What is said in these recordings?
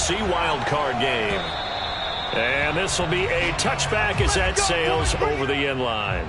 AFC wildcard game. And this will be a touchback as that sails over the end line.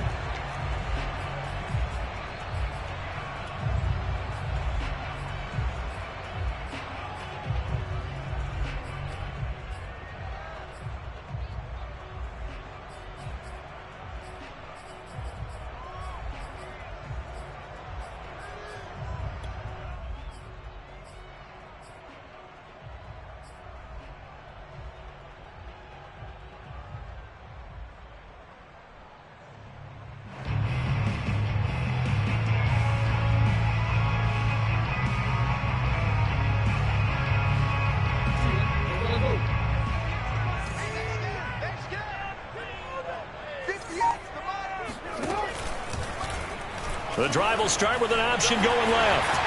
The drive will start with an option going left.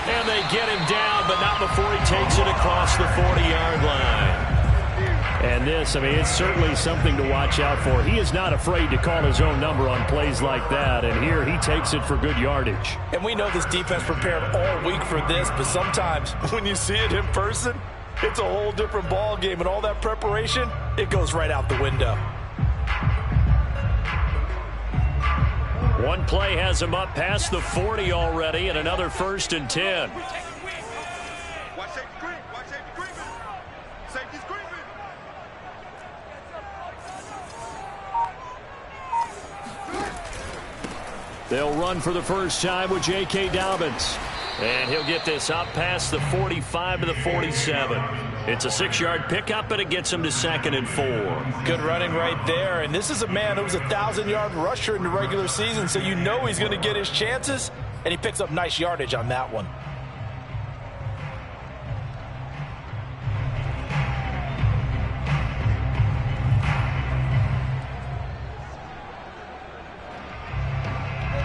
And they get him down, but not before he takes it across the 40-yard line. And this, I mean, it's certainly something to watch out for. He is not afraid to call his own number on plays like that. And here he takes it for good yardage. And we know this defense prepared all week for this, but sometimes when you see it in person, it's a whole different ball game. And all that preparation, it goes right out the window. One play has him up past the 40 already, and another 1st and 10. They'll run for the first time with J.K. Dobbins. And he'll get this up past the 45 to the 47. It's a 6-yard pickup, and it gets him to 2nd and 4. Good running right there. And this is a man who was a 1,000-yard rusher in the regular season, so you know he's going to get his chances, and he picks up nice yardage on that one.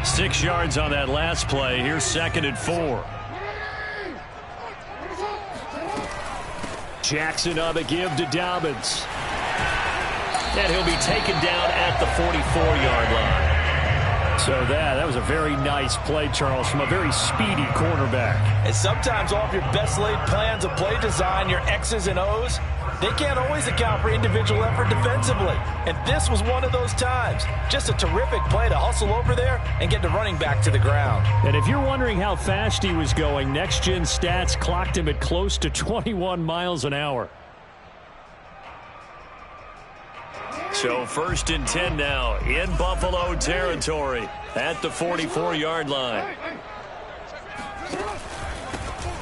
Six yards on that last play. Here's 2nd and 4. Jackson on the give to Dobbins. And he'll be taken down at the 44-yard line. So that was a very nice play, Charles, from a very speedy quarterback. And sometimes all of your best laid plans of play design, your X's and O's, they can't always account for individual effort defensively. And this was one of those times. Just a terrific play to hustle over there and get the running back to the ground. And if you're wondering how fast he was going, Next Gen Stats clocked him at close to 21 miles an hour. So 1st and 10 now in Buffalo territory at the 44-yard line.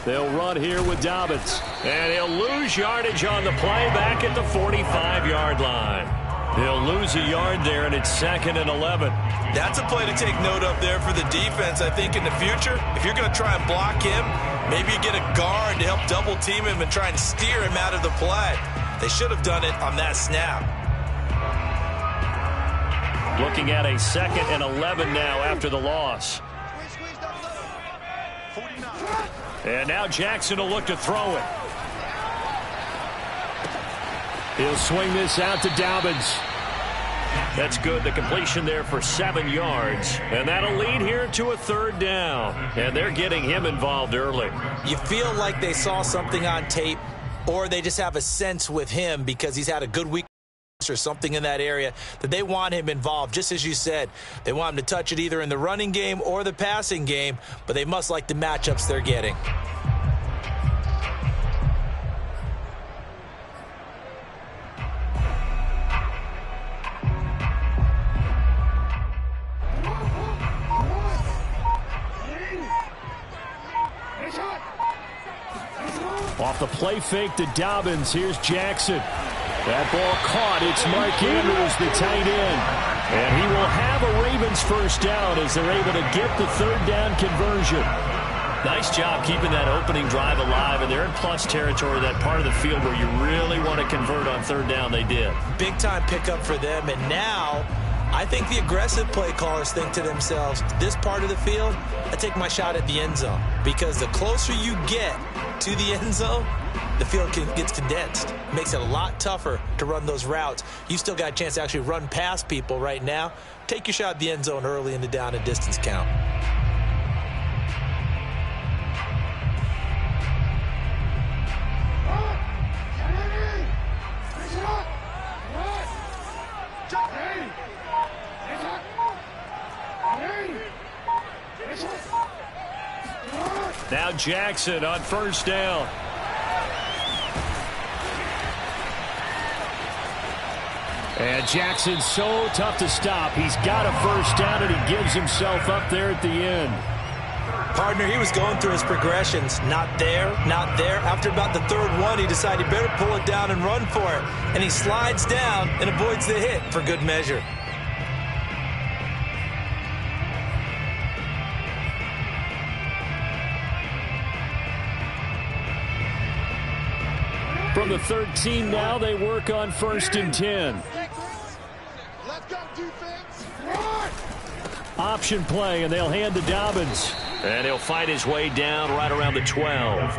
They'll run here with Dobbins. And he'll lose yardage on the play back at the 45-yard line. He'll lose a yard there, and it's 2nd and 11. That's a play to take note of there for the defense. I think in the future, if you're going to try and block him, maybe you get a guard to help double-team him and try and steer him out of the play. They should have done it on that snap. Looking at a 2nd and 11 now after the loss. And now Jackson will look to throw it. He'll swing this out to Dobbins. That's good. The completion there for 7 yards. And that'll lead here to a 3rd down. And they're getting him involved early. You feel like they saw something on tape, or they just have a sense with him because he's had a good week or something in that area that they want him involved. Just as you said, they want him to touch it either in the running game or the passing game, but they must like the matchups they're getting. Off the play fake to Dobbins. Here's Jackson. That ball caught. It's Mark Andrews, the tight end. And he will have a Ravens first down as they're able to get the 3rd down conversion. Nice job keeping that opening drive alive, and they're in plus territory, that part of the field where you really want to convert on 3rd down. They did. Big-time pickup for them, and now I think the aggressive play callers think to themselves, this part of the field, I take my shot at the end zone, because the closer you get to the end zone, the field gets condensed. It makes it a lot tougher to run those routes. You still got a chance to actually run past people right now. Take your shot at the end zone early in the down and distance count. Now Jackson on first down. And Jackson's so tough to stop. He's got a first down, and he gives himself up there at the end. Partner, he was going through his progressions. Not there, not there. After about the third one, he decided he better pull it down and run for it. And he slides down and avoids the hit for good measure. From the 13 now, they work on 1st and 10. Let's go, defense. Option play, and they'll hand to Dobbins. And he'll fight his way down right around the 12.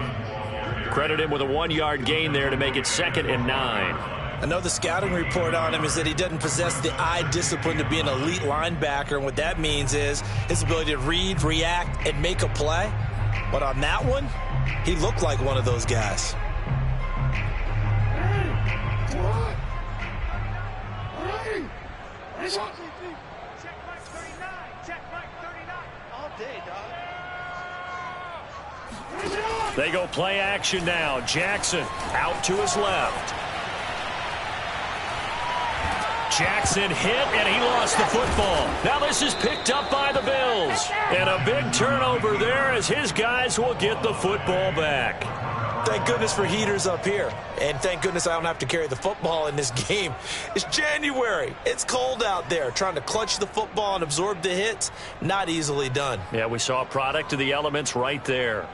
Credit him with a 1-yard gain there to make it 2nd and 9. Another scouting report on him is that he doesn't possess the eye discipline to be an elite linebacker. And what that means is his ability to read, react, and make a play. But on that one, he looked like one of those guys. Check Mike 39. Check Mike 39. All day, dog. They go play action now. Jackson out to his left. Jackson hit, and he lost the football. Now this is picked up by the Bills. And a big turnover there as his guys will get the football back. Thank goodness for heaters up here. And thank goodness I don't have to carry the football in this game. It's January. It's cold out there. Trying to clutch the football and absorb the hits, not easily done. Yeah, we saw a product of the elements right there.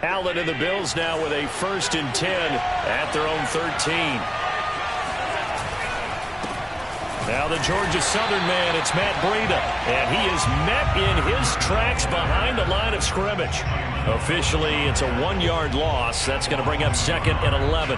Allen and the Bills now with a 1st and 10 at their own 13. Now the Georgia Southern man, it's Matt Breida. And he is met in his tracks behind the line of scrimmage. Officially, it's a 1-yard loss. That's going to bring up 2nd and 11.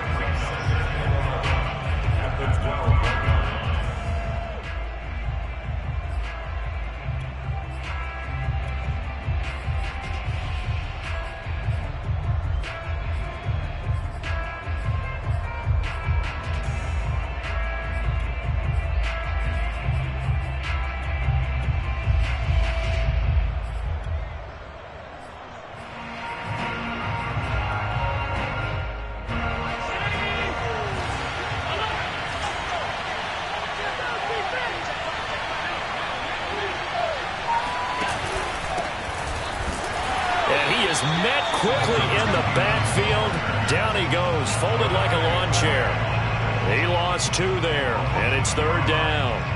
Met quickly in the backfield. Down he goes, folded like a lawn chair. He lost 2 there, and it's 3rd down.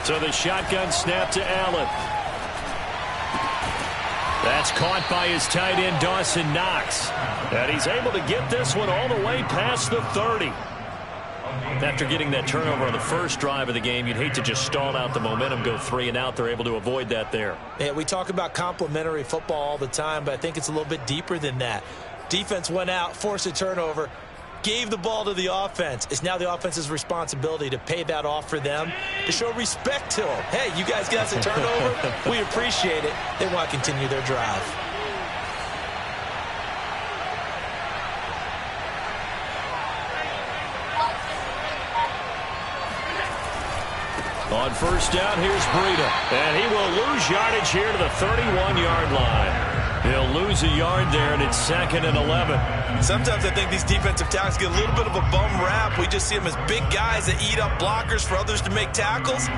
So the shotgun snap to Allen. That's caught by his tight end, Dawson Knox. And he's able to get this one all the way past the 30. After getting that turnover on the first drive of the game, you'd hate to just stall out the momentum, go 3 and out. They're able to avoid that there. Yeah, we talk about complementary football all the time, but I think it's a little bit deeper than that. Defense went out, forced a turnover, gave the ball to the offense. It's now the offense's responsibility to pay that off for them, to show respect to them. Hey, you guys got us a turnover. We appreciate it. They want to continue their drive. On first down, here's Breida. And he will lose yardage here to the 31-yard line. He'll lose a yard there, and it's 2nd and 11. Sometimes I think these defensive tackles get a little bit of a bum rap. We just see them as big guys that eat up blockers for others to make tackles.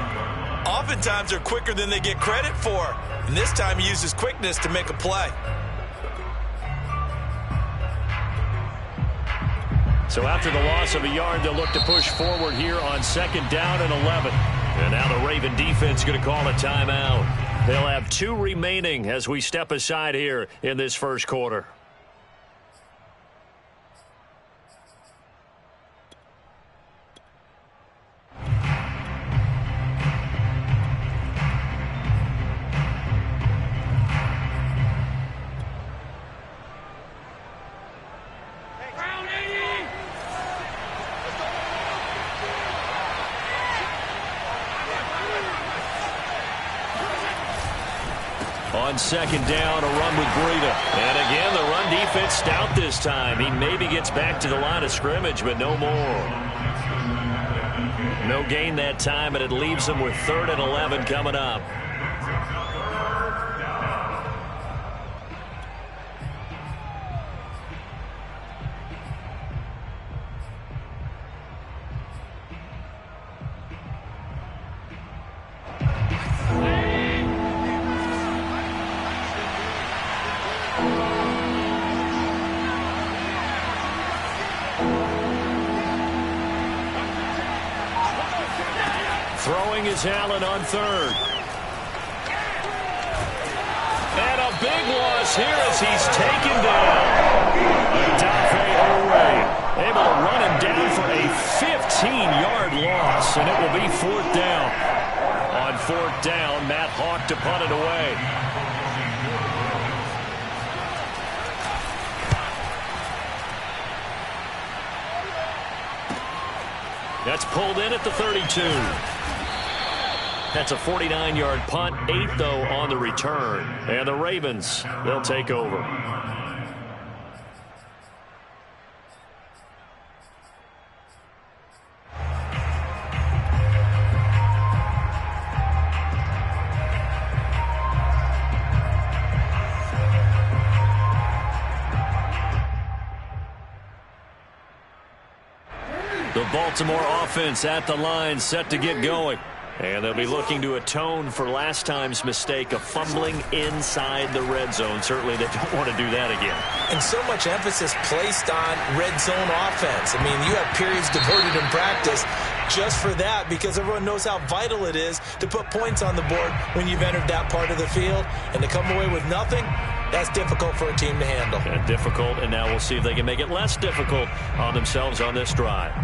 Oftentimes they're quicker than they get credit for. And this time he uses quickness to make a play. So after the loss of a yard, they'll look to push forward here on 2nd down and 11. And now the Raven defense going to call a timeout. They'll have 2 remaining as we step aside here in this first quarter. On second down, a run with Breida. And again, the run defense stout this time. He maybe gets back to the line of scrimmage, but no more. No gain that time, and it leaves them with 3rd and 11 coming up. Throwing is Allen on 3rd. And a big loss here as he's taken down. Dafe Owe able to run him down for a 15-yard loss, and it will be 4th down. On 4th down, Matt Hawk to punt it away. That's pulled in at the 32. That's a 49-yard punt, 8 though on the return. And the Ravens, they'll take over. The Baltimore offense at the line, set to get going. And they'll be looking to atone for last time's mistake of fumbling inside the red zone. Certainly they don't want to do that again. And so much emphasis placed on red zone offense. I mean, you have periods devoted in practice just for that because everyone knows how vital it is to put points on the board when you've entered that part of the field. And to come away with nothing, that's difficult for a team to handle. And difficult, and now we'll see if they can make it less difficult on themselves on this drive.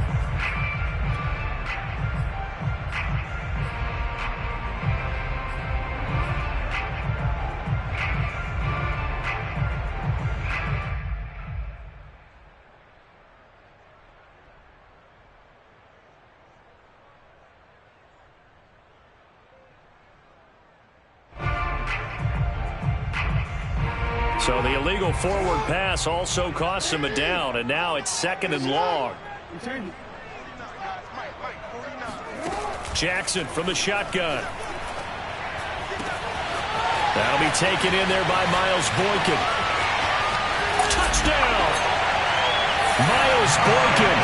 So the illegal forward pass also costs him a down, and now it's 2nd and long. Jackson from the shotgun. That'll be taken in there by Miles Boykin. Touchdown! Miles Boykin,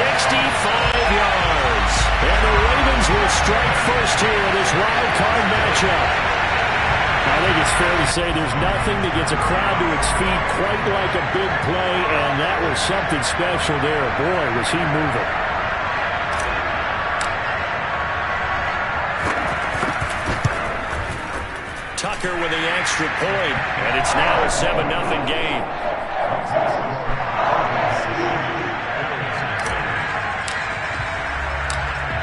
65 yards. And the Ravens will strike first here in this wild card matchup. I think it's fair to say there's nothing that gets a crowd to its feet quite like a big play, and that was something special there. Boy, was he moving. Tucker with the extra point, and it's now a 7-0 game.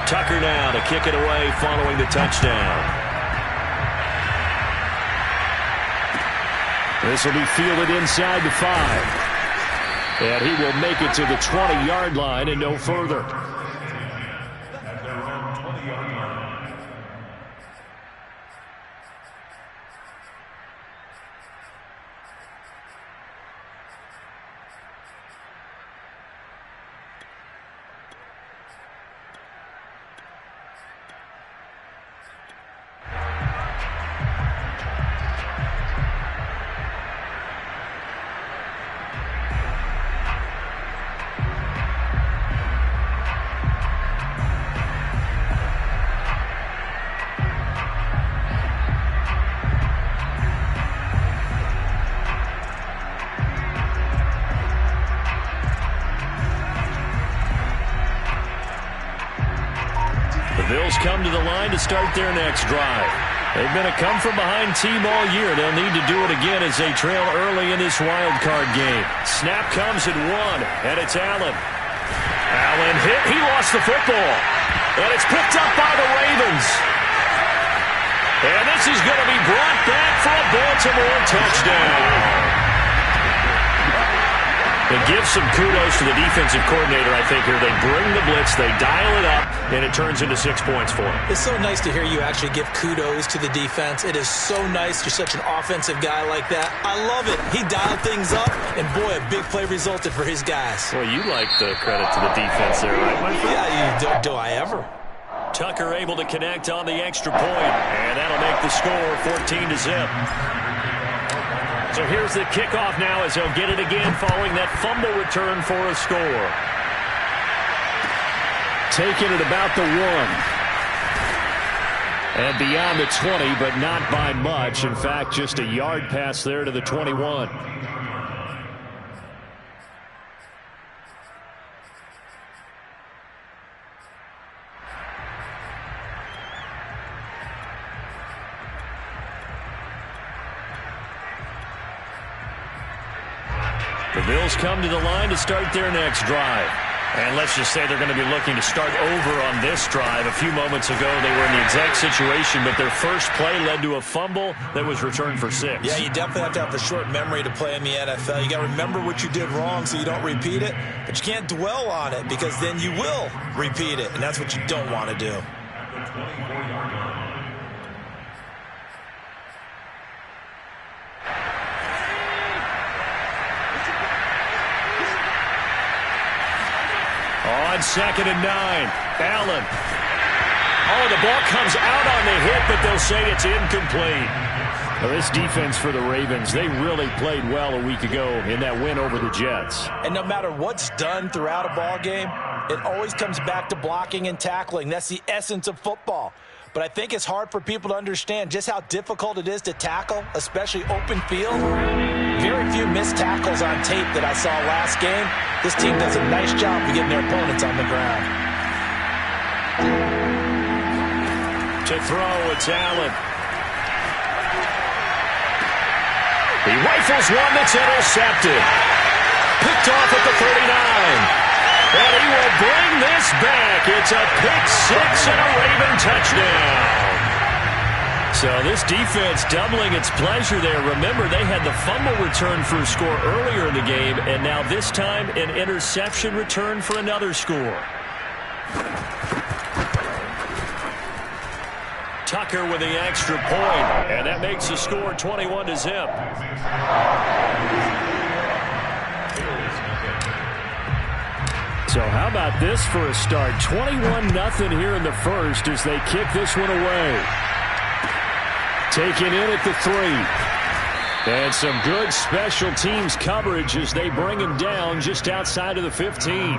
Tucker now to kick it away following the touchdown. This will be fielded inside the 5. And he will make it to the 20-yard line and no further. Bills come to the line to start their next drive. They've been a come-from-behind team all year. They'll need to do it again as they trail early in this wild card game. Snap comes at 1, and it's Allen. Allen hit. He lost the football. And it's picked up by the Ravens. And this is going to be brought back for a Baltimore touchdown. And give some kudos to the defensive coordinator, I think, here. They bring the blitz, they dial it up, and it turns into 6 points for them. It's so nice to hear you actually give kudos to the defense. It is so nice. You're such an offensive guy like that. I love it. He dialed things up, and boy, a big play resulted for his guys. Well, you like the credit to the defense there, right, my friend? Yeah, do I ever? Tucker able to connect on the extra point, and that'll make the score 14-0. So here's the kickoff now as they'll get it again following that fumble return for a score. Taking it about the 1. And beyond the 20, but not by much. In fact, just a yard pass there to the 21. The Bills come to the line to start their next drive. And let's just say they're going to be looking to start over on this drive. A few moments ago, they were in the exact situation, but their first play led to a fumble that was returned for 6. Yeah, you definitely have to have a short memory to play in the NFL. You got to remember what you did wrong so you don't repeat it, but you can't dwell on it because then you will repeat it, and that's what you don't want to do. On 2nd and 9, Allen. Oh, the ball comes out on the hit, but they'll say it's incomplete. Well, this defense for the Ravens, they really played well a week ago in that win over the Jets. And no matter what's done throughout a ball game, it always comes back to blocking and tackling. That's the essence of football. But I think it's hard for people to understand just how difficult it is to tackle, especially open field. Very few missed tackles on tape that I saw last game. This team does a nice job of getting their opponents on the ground. To throw, it's Allen. He rifles one that's intercepted. Picked off at the 39. And he will bring this back. It's a pick 6 and a Raven touchdown. So this defense doubling its pleasure there. Remember, they had the fumble return for a score earlier in the game, and now this time an interception return for another score. Tucker with the extra point, and that makes the score 21-0. So how about this for a start? 21-0 here in the first as they kick this one away. Taken in at the 3. And some good special teams coverage as they bring him down just outside of the 15.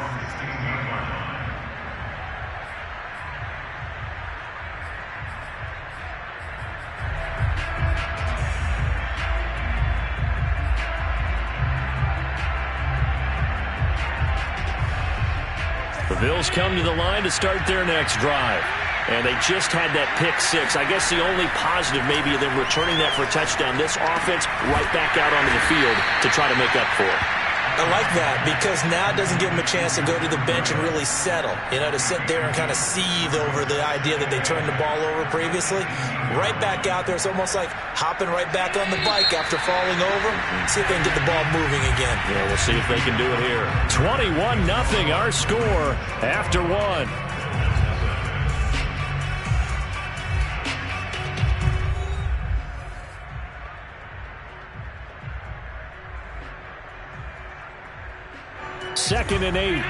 The Bills come to the line to start their next drive. And they just had that pick 6. I guess the only positive maybe of them returning that for a touchdown. This offense right back out onto the field to try to make up for it. I like that because now it doesn't give them a chance to go to the bench and really settle. You know, to sit there and kind of seethe over the idea that they turned the ball over previously. Right back out there. It's almost like hopping right back on the bike after falling over. See if they can get the ball moving again. Yeah, we'll see if they can do it here. 21-0 our score after 1. Second and 8.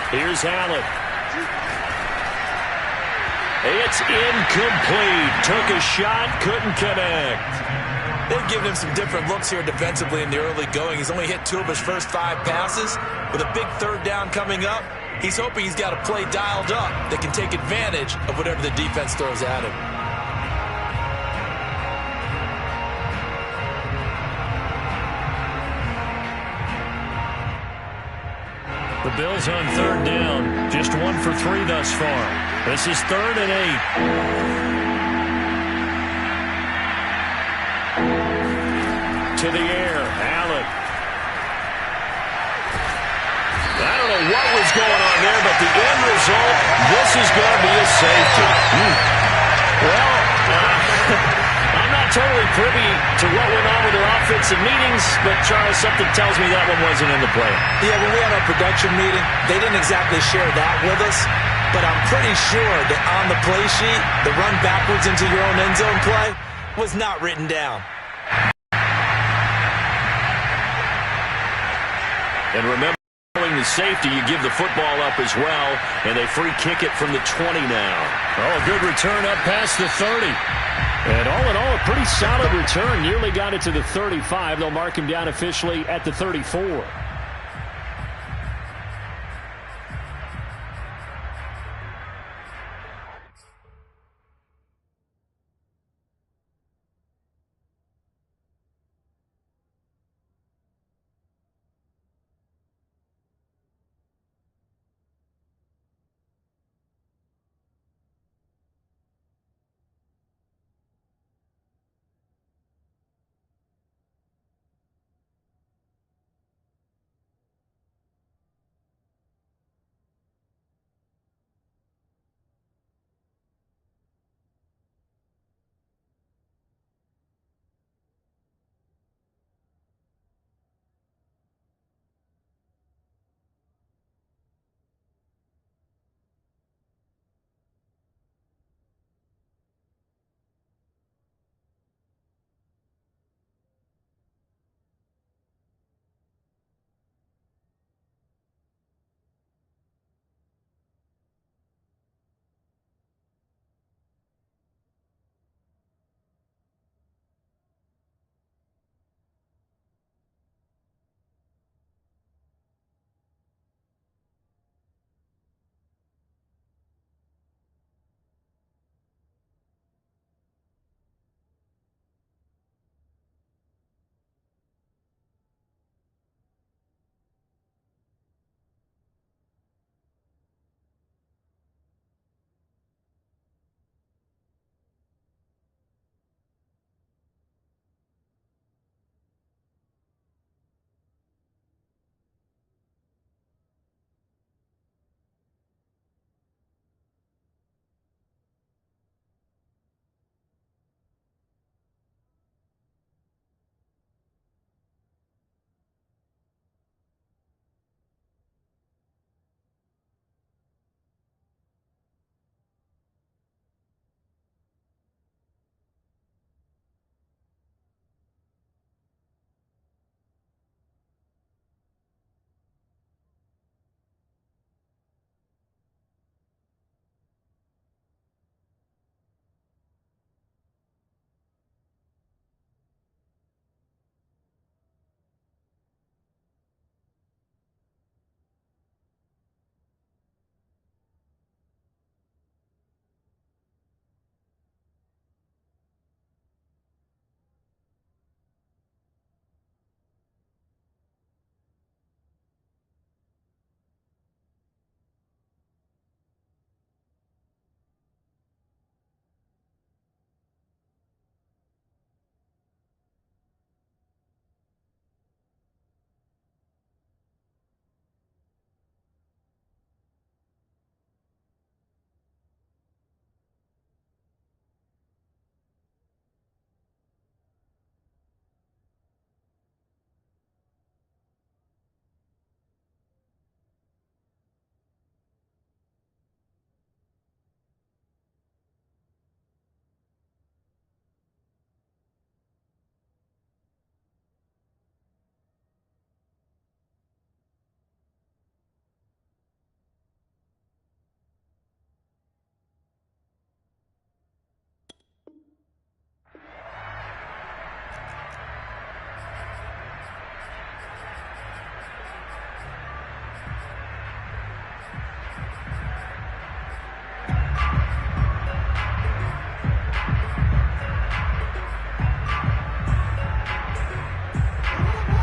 Here's Allen. It's incomplete. Took a shot, couldn't connect. They've given him some different looks here defensively in the early going. He's only hit 2 of his first 5 passes. With a big 3rd down coming up, he's hoping he's got a play dialed up that can take advantage of whatever the defense throws at him. The Bills on 3rd down. Just 1 for 3 thus far. This is 3rd and 8. To the air. Allen. I don't know what was going on there, but the end result, this is going to be a safety. Well, I'm not not totally privy to what went on with their offensive meetings, but, Charles, something tells me that one wasn't in the play. Yeah, when we had our production meeting, they didn't exactly share that with us, but I'm pretty sure that on the play sheet, the run backwards into your own end zone play was not written down. And remember, the safety, you give the football up as well, and they free kick it from the 20 now. Oh, good return up past the 30. And all in all, a pretty solid return. Nearly got it to the 35. They'll mark him down officially at the 34.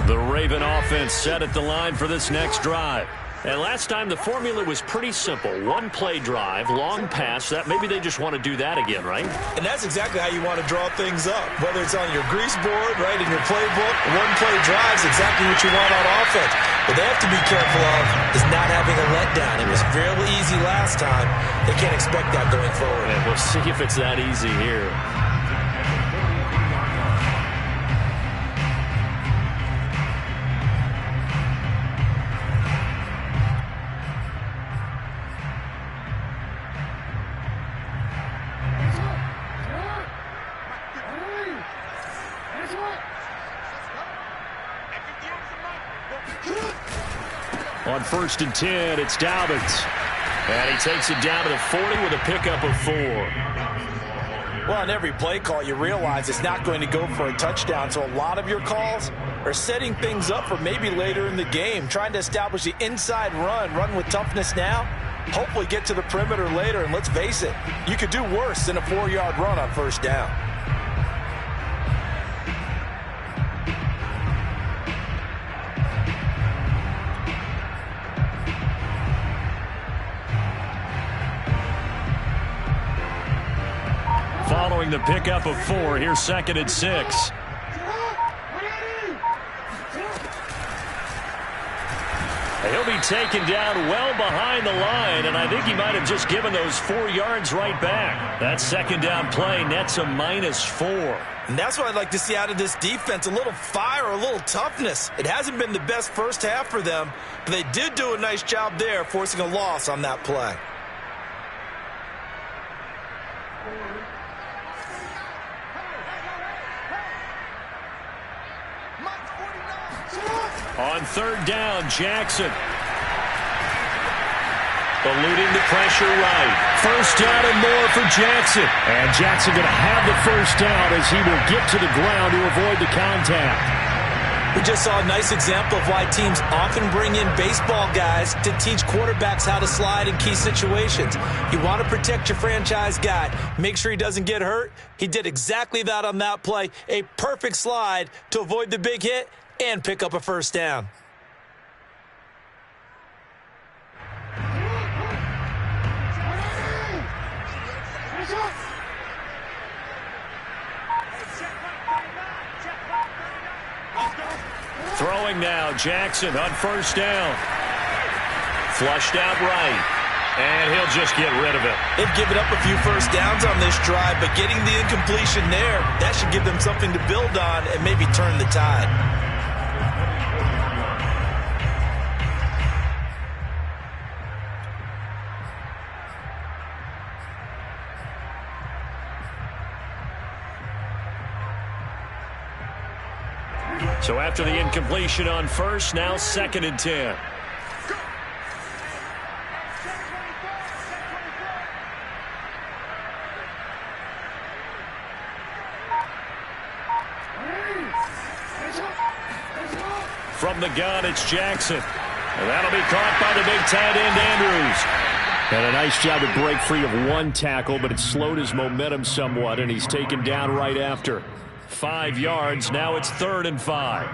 The Raven offense set at the line for this next drive. And last time the formula was pretty simple. One play drive, long pass. That maybe they just want to do that again, right? And that's exactly how you want to draw things up. Whether it's on your grease board, right, in your playbook, one play drive is exactly what you want on offense. What they have to be careful of is not having a letdown. It was fairly easy last time. They can't expect that going forward. And we'll see if it's that easy here. On 1st and 10, it's Dobbins. And he takes it down to the 40 with a pickup of 4. Well, on every play call, you realize it's not going to go for a touchdown, so a lot of your calls are setting things up for maybe later in the game, trying to establish the inside run with toughness now, hopefully get to the perimeter later, and let's face it, you could do worse than a 4-yard run on 1st down. Following the pickup of 4, here's 2nd and 6. He'll be taken down well behind the line, and I think he might have just given those 4 yards right back. That 2nd down play nets a -4. And that's what I'd like to see out of this defense, a little fire, a little toughness. It hasn't been the best first half for them, but they did do a nice job there, forcing a loss on that play. On 3rd down, Jackson. Eluding the pressure right. 1st down and more for Jackson. And Jackson going to have the 1st down as he will get to the ground to avoid the contact. We just saw a nice example of why teams often bring in baseball guys to teach quarterbacks how to slide in key situations. You want to protect your franchise guy. Make sure he doesn't get hurt. He did exactly that on that play. A perfect slide to avoid the big hit and pick up a 1st down. Throwing now, Jackson on 1st down. Flushed out right. And he'll just get rid of it. They've given up a few 1st downs on this drive, but getting the incompletion there, that should give them something to build on and maybe turn the tide. So after the incompletion on 1st, now 2nd and 10. From the gun, it's Jackson. And that'll be caught by the big tight end, Andrews. And a nice job to break free of 1 tackle, but it slowed his momentum somewhat, and he's taken down right after. 5 yards. Now it's 3rd and 5.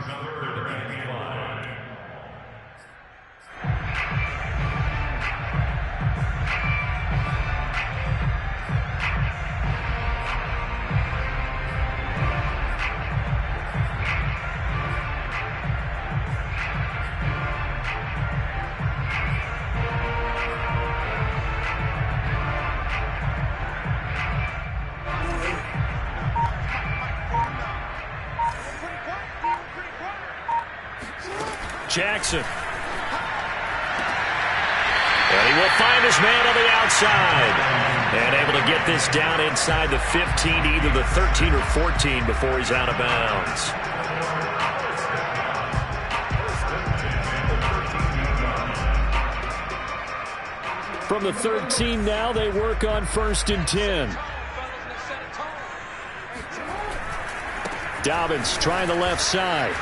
Jackson. And he will find his man on the outside. And able to get this down inside the 15, either the 13 or 14 before he's out of bounds. From the 13 now, they work on 1st and 10. Dobbins trying the left side.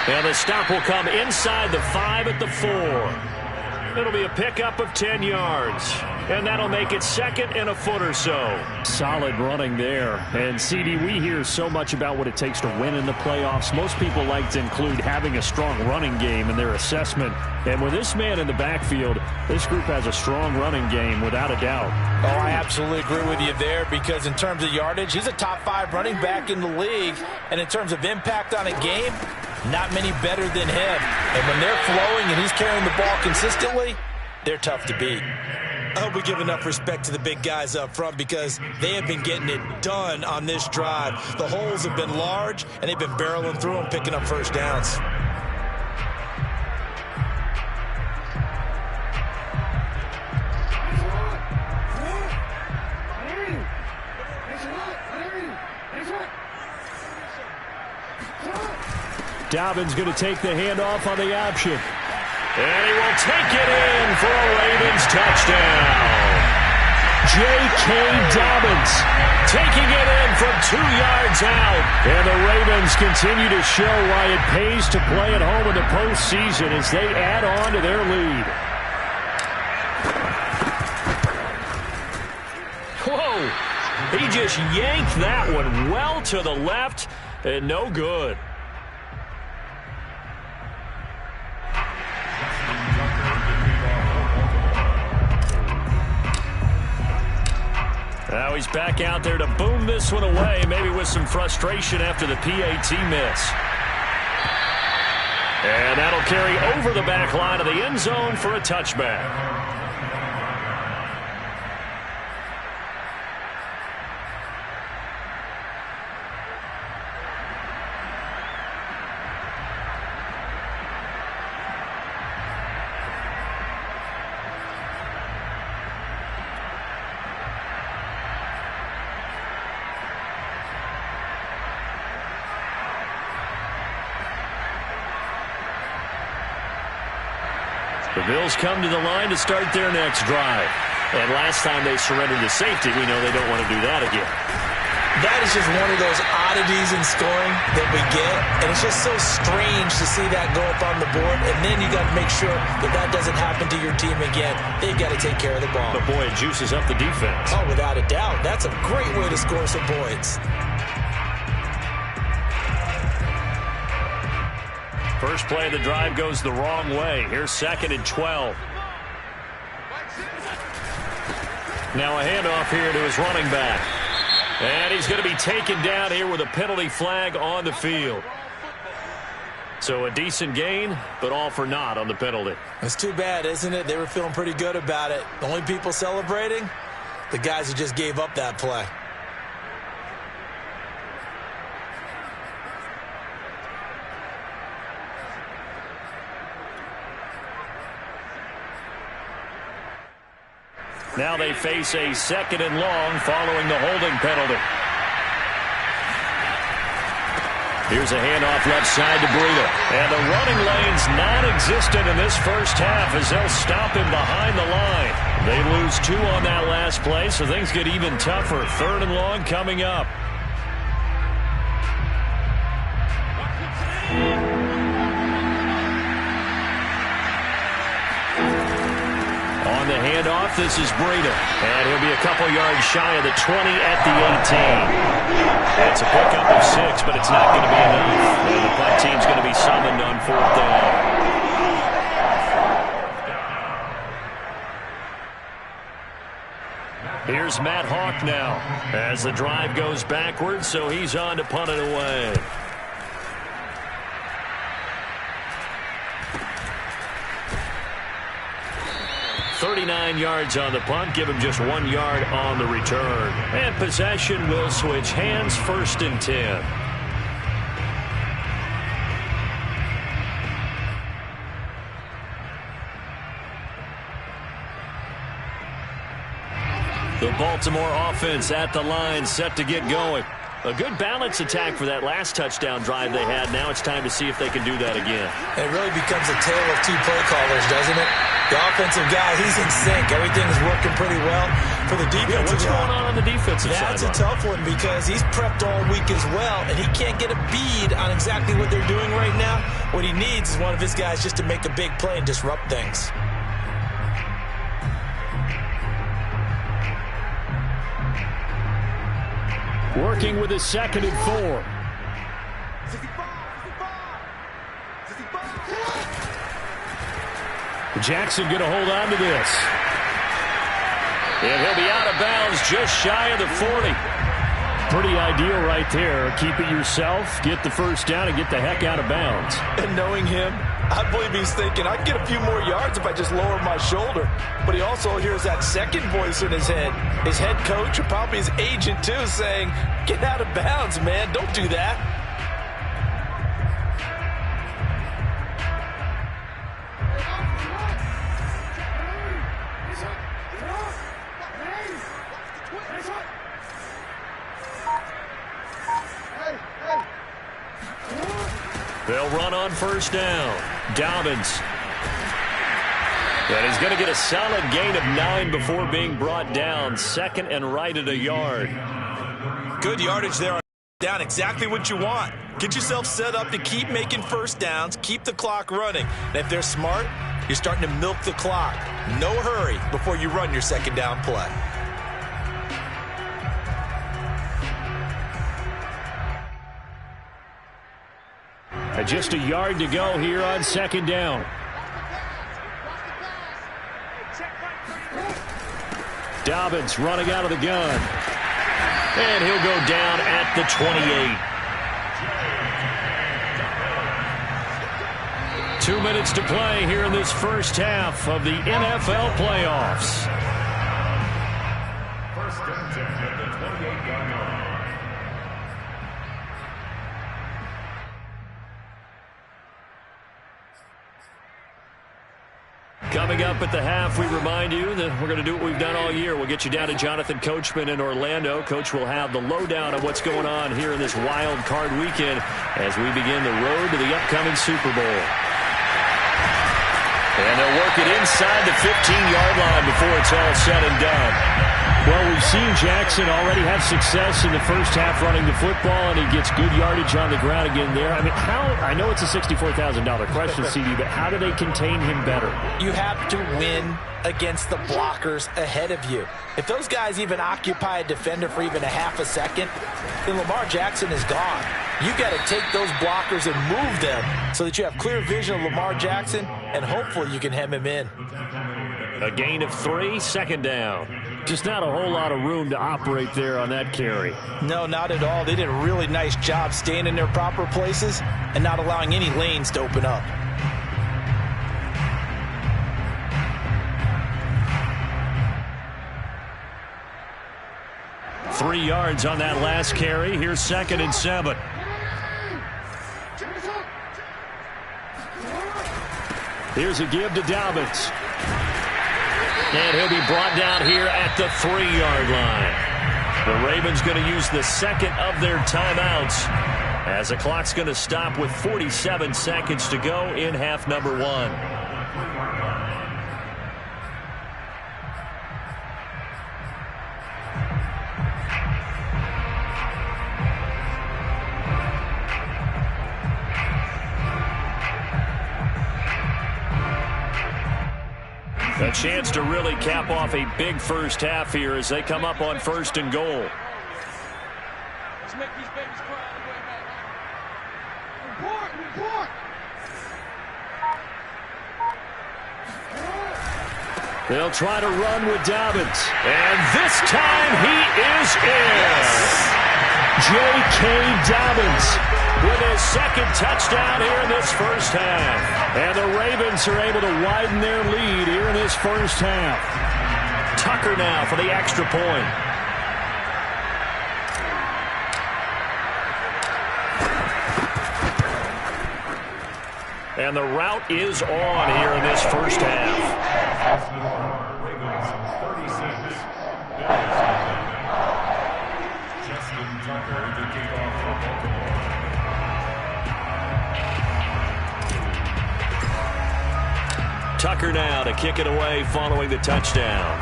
And the stop will come inside the 5 at the 4. It'll be a pickup of 10 yards. And that'll make it 2nd and a foot or so. Solid running there. And, CD, we hear so much about what it takes to win in the playoffs. Most people like to include having a strong running game in their assessment. And with this man in the backfield, this group has a strong running game without a doubt. Oh, I absolutely agree with you there, because in terms of yardage, he's a top 5 running back in the league. And in terms of impact on a game, not many better than him. And when they're flowing and he's carrying the ball consistently, they're tough to beat. I hope we give enough respect to the big guys up front, because they have been getting it done on this drive. The holes have been large, and they've been barreling through them, picking up 1st downs. Dobbins going to take the handoff on the option. And he will take it in for a Ravens touchdown. J.K. Dobbins taking it in from 2 yards out. And the Ravens continue to show why it pays to play at home in the postseason as they add on to their lead. Whoa! He just yanked that one well to the left and no good. Now he's back out there to boom this one away, maybe with some frustration after the PAT miss. And that'll carry over the back line of the end zone for a touchback. The Bills come to the line to start their next drive. And last time they surrendered to safety, we know they don't want to do that again. That is just one of those oddities in scoring that we get. And it's just so strange to see that go up on the board. And then you got to make sure that that doesn't happen to your team again. They've got to take care of the ball. But, boy, it juices up the defense. Oh, without a doubt. That's a great way to score some points. First play of the drive goes the wrong way. Here's 2nd and 12. Now a handoff here to his running back. And he's going to be taken down here with a penalty flag on the field. So a decent gain, but all for naught on the penalty. It's too bad, isn't it? They were feeling pretty good about it. The only people celebrating, the guys who just gave up that play. Now they face a 2nd and long following the holding penalty. Here's a handoff left side to Breida. And the running lane's non-existent in this first half as they'll stop him behind the line. They lose 2 on that last play, so things get even tougher. 3rd and long coming up. On the handoff, this is Breida. And he'll be a couple yards shy of the 20 at the 18. It's a pickup of 6, but it's not going to be enough. And the punt team's going to be summoned on 4th down. Here's Matt Hawk now as the drive goes backwards, so he's on to punt it away. 39 yards on the punt, give him just 1 yard on the return. And possession will switch hands, 1st and 10. The Baltimore offense at the line, set to get going. A good balance attack for that last touchdown drive they had. Now it's time to see if they can do that again. It really becomes a tale of 2 play callers, doesn't it? The offensive guy, he's in sync. Everything's working pretty well. For the defensive what's going on the defensive side? That's a tough one because he's prepped all week as well, and he can't get a bead on exactly what they're doing right now. What he needs is one of his guys just to make a big play and disrupt things. Working with his 2nd and 4. Jackson going to hold on to this. And he'll be out of bounds just shy of the 40. Pretty ideal right there. Keep it yourself, get the first down, and get the heck out of bounds. And knowing him, I believe he's thinking, I can get a few more yards if I just lower my shoulder. But he also hears that second voice in his head. His head coach, or probably his agent too, saying, get out of bounds, man. Don't do that. They'll run on 1st down. Dobbins And he's going to get a solid gain of 9 before being brought down. 2nd and right at a yard. Good yardage there. Down, exactly what you want. Get yourself set up to keep making first downs, keep the clock running. And if they're smart, you're starting to milk the clock. No hurry before you run your 2nd down play. Just a yard to go here on 2nd down. Dobbins running out of the gun. And he'll go down at the 28. 2 minutes to play here in this first half of the NFL playoffs. First and 10 at the 28-yard line. Coming up at the half, we remind you that we're going to do what we've done all year. We'll get you down to Jonathan Coachman in Orlando. Coach will have the lowdown of what's going on here in this wild card weekend as we begin the road to the upcoming Super Bowl. And they'll work it inside the 15-yard line before it's all said and done. Well, we've seen Jackson already have success in the first half running the football, and he gets good yardage on the ground again there. I mean, I know it's a $64,000 question, CD, but how do they contain him better? You have to win against the blockers ahead of you. If those guys even occupy a defender for even a half a second, then Lamar Jackson is gone. You've got to take those blockers and move them so that you have clear vision of Lamar Jackson, and hopefully you can hem him in. A gain of 3, 2nd down. Just not a whole lot of room to operate there on that carry. No, not at all. They did a really nice job staying in their proper places and not allowing any lanes to open up. Three yards on that last carry. Here's 2nd and 7. Here's a give to Dobbins. And he'll be brought down here at the 3-yard line. The Ravens going to use the 2nd of their timeouts as the clock's going to stop with 47 seconds to go in half number 1. A chance to really cap off a big first half here as they come up on 1st and goal. Let's make these babies cry all the way back. Report! They'll try to run with Dobbins. And this time he is in. J.K. Dobbins with his 2nd touchdown here in this first half. And the Ravens are able to widen their lead here in this first half. Tucker now for the extra point. And the route is on here in this first half. Tucker now to kick it away following the touchdown.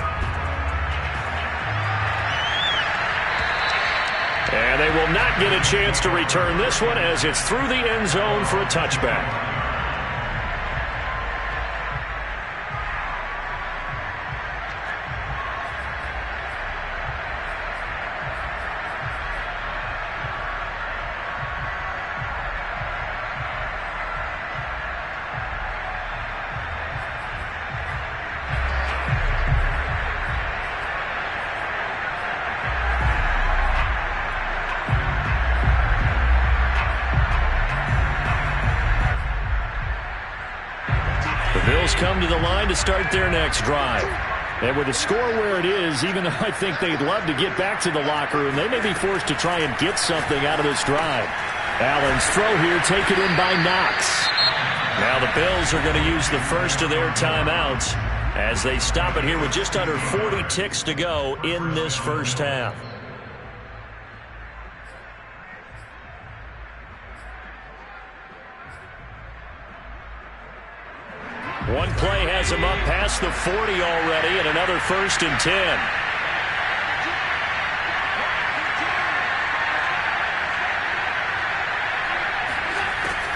And they will not get a chance to return this one as it's through the end zone for a touchback. Bills come to the line to start their next drive. And with the score where it is, even though I think they'd love to get back to the locker room, they may be forced to try and get something out of this drive. Allen's throw here taken in by Knox. Now the Bills are going to use the first of their timeouts as they stop it here with just under 40 ticks to go in this first half. One play has him up past the 40 already, and another 1st and 10.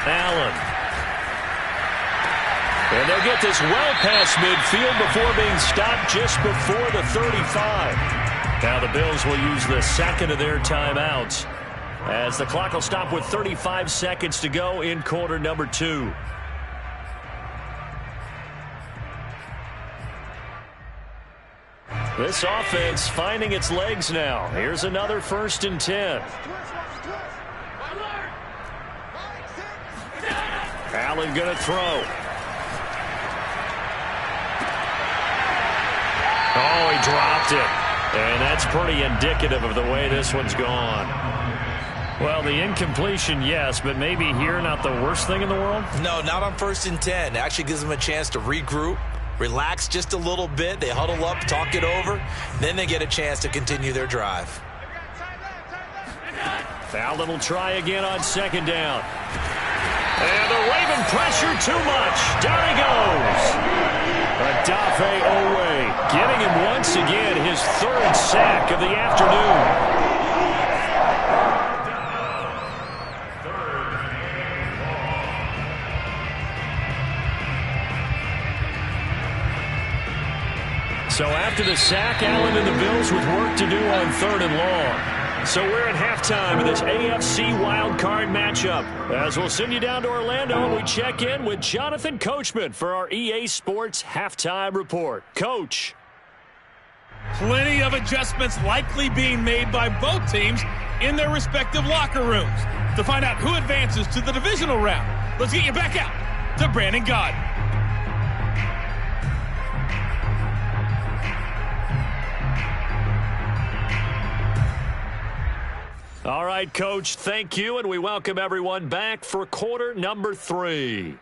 Allen. And they'll get this well past midfield before being stopped just before the 35. Now the Bills will use the second of their timeouts as the clock will stop with 35 seconds to go in quarter number 2. This offense finding its legs now. Here's another 1st and 10. Allen going to throw. Oh, he dropped it. And that's pretty indicative of the way this one's gone. Well, the incompletion, yes, but maybe here not the worst thing in the world? No, not on 1st and 10. Actually gives them a chance to regroup, relax just a little bit. They huddle up, talk it over. Then they get a chance to continue their drive. Allen will try again on 2nd down. And the Raven pressure too much. Down he goes. Adafe Owe getting him once again his 3rd sack of the afternoon. So after the sack, Allen and the Bills with work to do on 3rd and long. So we're at halftime of this AFC wildcard matchup. As we'll send you down to Orlando, and we check in with Jonathan Coachman for our EA Sports Halftime Report. Coach. Plenty of adjustments likely being made by both teams in their respective locker rooms. To find out who advances to the divisional round, let's get you back out to Brandon Gaudin. All right, Coach, thank you, and we welcome everyone back for quarter number 3.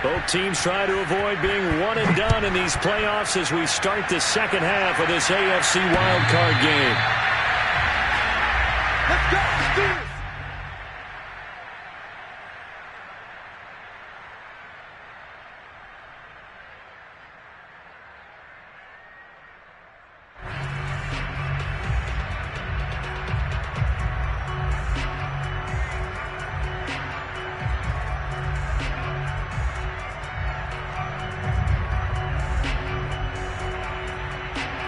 Both teams try to avoid being one and done in these playoffs as we start the second half of this AFC wildcard game. Let's go. Let's do this.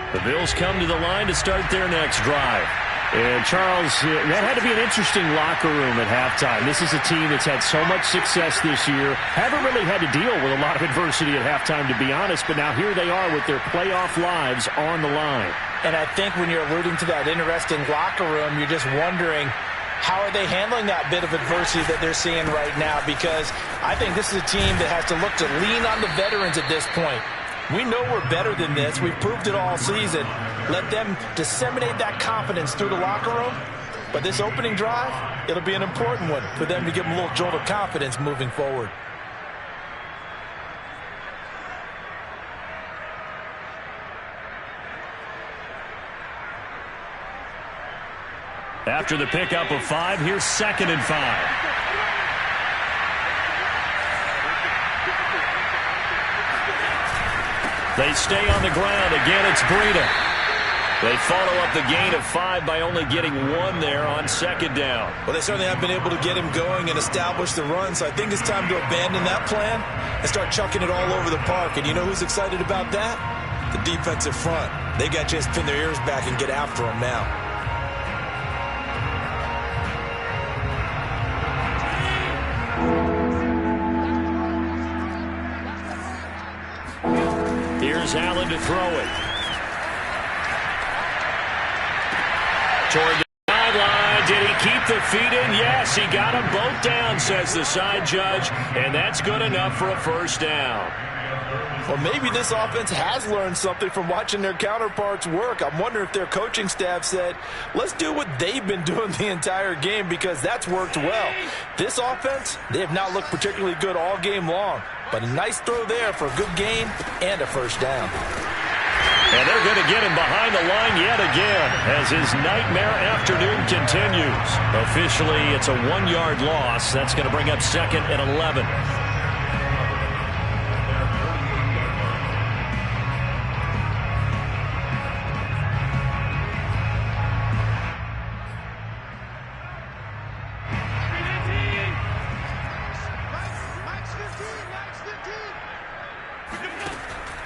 The Bills come to the line to start their next drive. And, Charles, that had to be an interesting locker room at halftime. This is a team that's had so much success this year. Haven't really had to deal with a lot of adversity at halftime, to be honest. But now here they are with their playoff lives on the line. And I think when you're alluding to that interesting locker room, you're just wondering, how are they handling that bit of adversity that they're seeing right now? Because I think this is a team that has to look to lean on the veterans at this point. We know we're better than this. We've proved it all season. Let them disseminate that confidence through the locker room. But this opening drive, it'll be an important one for them to give them a little jolt of confidence moving forward. After the pickup of 5, here's 2nd and 5. They stay on the ground. Again, it's Breida. They follow up the gain of 5 by only getting 1 there on 2nd down. Well, they certainly have been able to get him going and establish the run, so I think it's time to abandon that plan and start chucking it all over the park. And you know who's excited about that? The defensive front. They got a chance to pin their ears back and get after him now. Here's Allen to throw it. Toward the sideline. Did he keep the feet in? Yes, he got them both down, says the side judge, and that's good enough for a first down. Well, maybe this offense has learned something from watching their counterparts work. I'm wondering if their coaching staff said, let's do what they've been doing the entire game, because that's worked well. This offense, they have not looked particularly good all game long, but a nice throw there for a good gain and a first down. And they're going to get him behind the line yet again as his nightmare afternoon continues. Officially, it's a 1-yard loss. That's going to bring up 2nd and 11.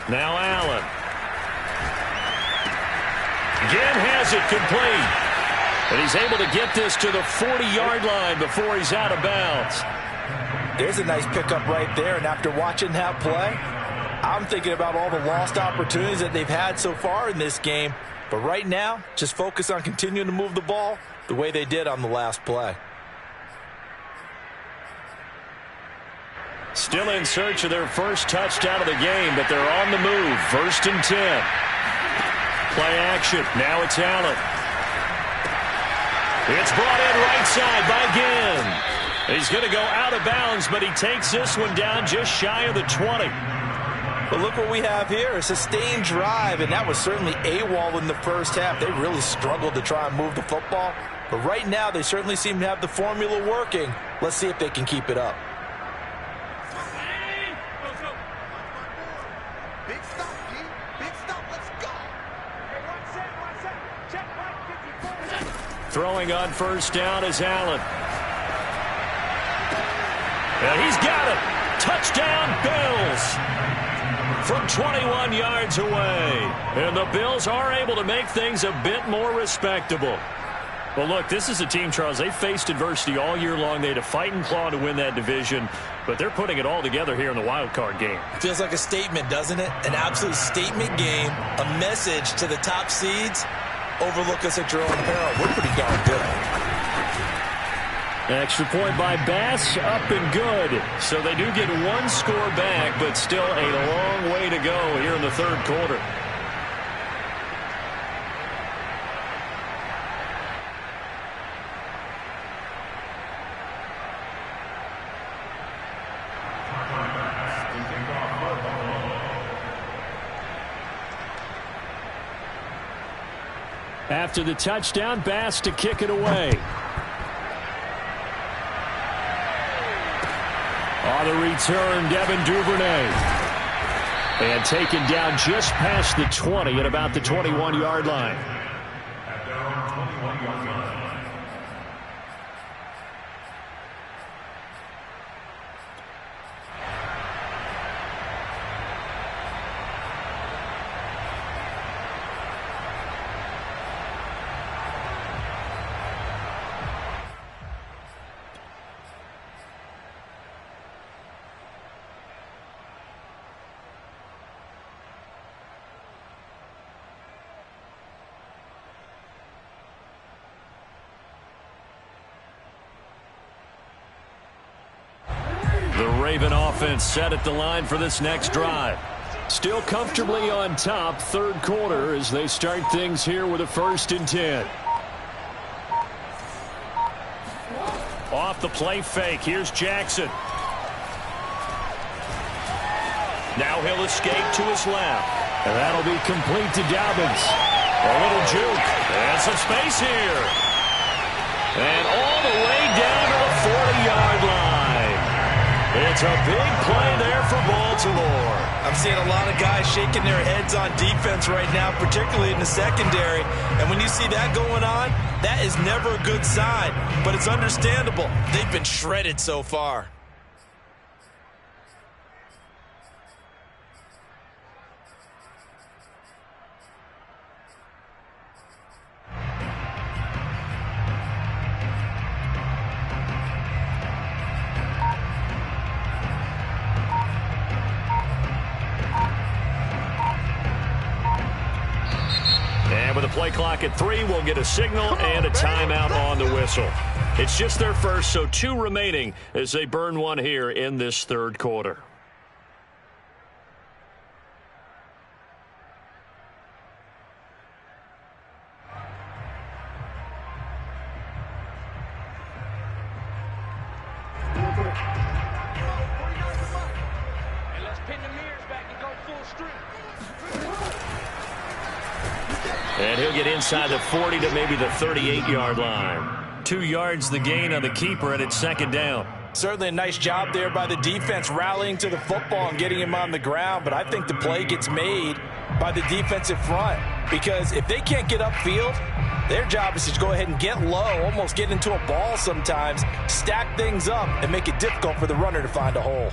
Now Allen. Again has it complete. And he's able to get this to the 40-yard line before he's out of bounds. There's a nice pickup right there, and after watching that play, I'm thinking about all the lost opportunities that they've had so far in this game. But right now, just focus on continuing to move the ball the way they did on the last play. Still in search of their first touchdown of the game, but they're on the move. 1st and 10. Play action. Now it's Allen. It's brought in right side by Ginn. He's going to go out of bounds, but he takes this one down just shy of the 20. But look what we have here, a sustained drive, and that was certainly AWOL in the first half. They really struggled to try and move the football. But right now, they certainly seem to have the formula working. Let's see if they can keep it up. Throwing on first down is Allen. And he's got it. Touchdown, Bills. From 21 yards away. And the Bills are able to make things a bit more respectable. Well, look, this is a team, Charles, they faced adversity all year long. They had to fight and claw to win that division, but they're putting it all together here in the wild card game. Feels like a statement, doesn't it? An absolute statement game, a message to the top seeds. Overlook us at your own peril. We're pretty darn good. An extra point by Bass, up and good. So they do get one score back, but still a long way to go here in the third quarter. After the touchdown, Bass to kick it away. On the return, Devin Duvernay. And taken down just past the 20 at about the 21-yard line. The Raven offense set at the line for this next drive. Still comfortably on top, third quarter, as they start things here with a 1st and 10. Off the play fake, here's Jackson. Now he'll escape to his left. And that'll be complete to Dobbins. A little juke. And some space here. And all the way down to the 40-yard line. It's a big play there for Baltimore. I'm seeing a lot of guys shaking their heads on defense right now, particularly in the secondary. And when you see that going on, that is never a good sign. But it's understandable. They've been shredded so far. clock at 3. We'll get a signal and a timeout on the whistle. It's just their first, so 2 remaining as they burn one here in this third quarter. And he'll get inside the 40 to maybe the 38-yard line. 2 yards the gain on the keeper, and it's second down. Certainly a nice job there by the defense rallying to the football and getting him on the ground, but I think the play gets made by the defensive front because if they can't get upfield, their job is to go ahead and get low, almost get into a ball sometimes, stack things up, and make it difficult for the runner to find a hole.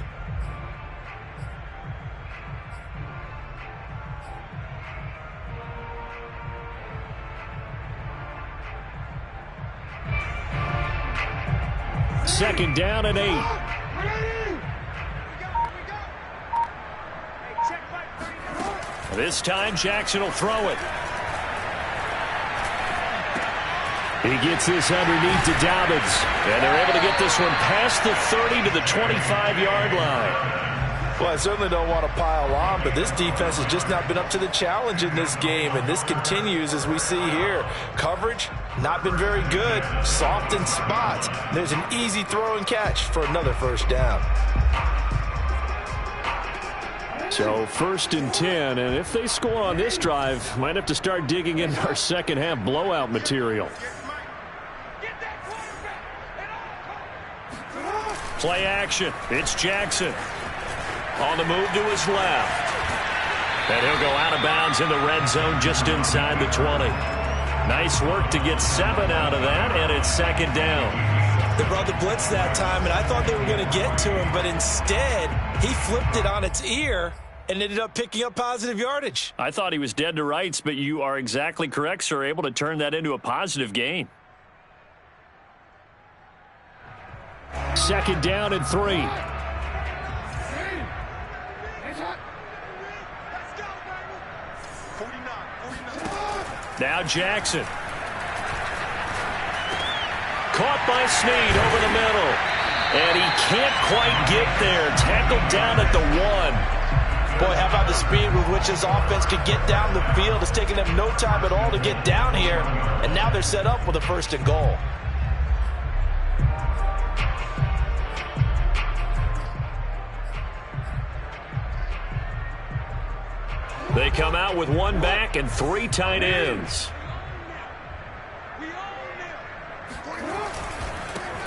Second down and 8. This time Jackson will throw it. He gets this underneath to Dobbins. And they're able to get this one past the 30 to the 25-yard line. Well, I certainly don't want to pile on, but this defense has just not been up to the challenge in this game, and this continues as we see here. Coverage, not been very good. Soft in spots. There's an easy throw and catch for another first down. So 1st and 10, and if they score on this drive, might have to start digging into our second half blowout material. Play action. It's Jackson. On the move to his left. And he'll go out of bounds in the red zone just inside the 20. Nice work to get 7 out of that, and it's second down. They brought the blitz that time, and I thought they were going to get to him, but instead he flipped it on its ear and ended up picking up positive yardage. I thought he was dead to rights, but you are exactly correct, sir. Able to turn that into a positive gain. Second down and 3. Now Jackson. Caught by Snead over the middle. And he can't quite get there. Tackled down at the 1. Boy, how about the speed with which this offense could get down the field. It's taken them no time at all to get down here. And now they're set up with a 1st and goal. They come out with 1 back and 3 tight ends.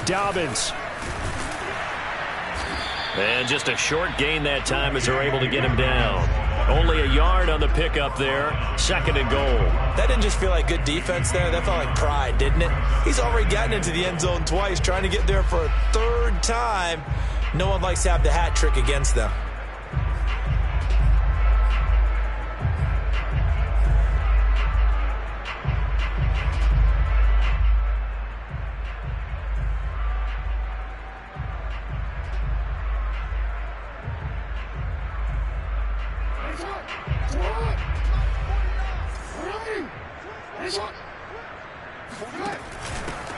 Dobbins. And just a short gain that time as they're able to get him down. Only a yard on the pickup there. 2nd and goal. That didn't just feel like good defense there. That felt like pride, didn't it? He's already gotten into the end zone twice, trying to get there for a 3rd time. No one likes to have the hat trick against them.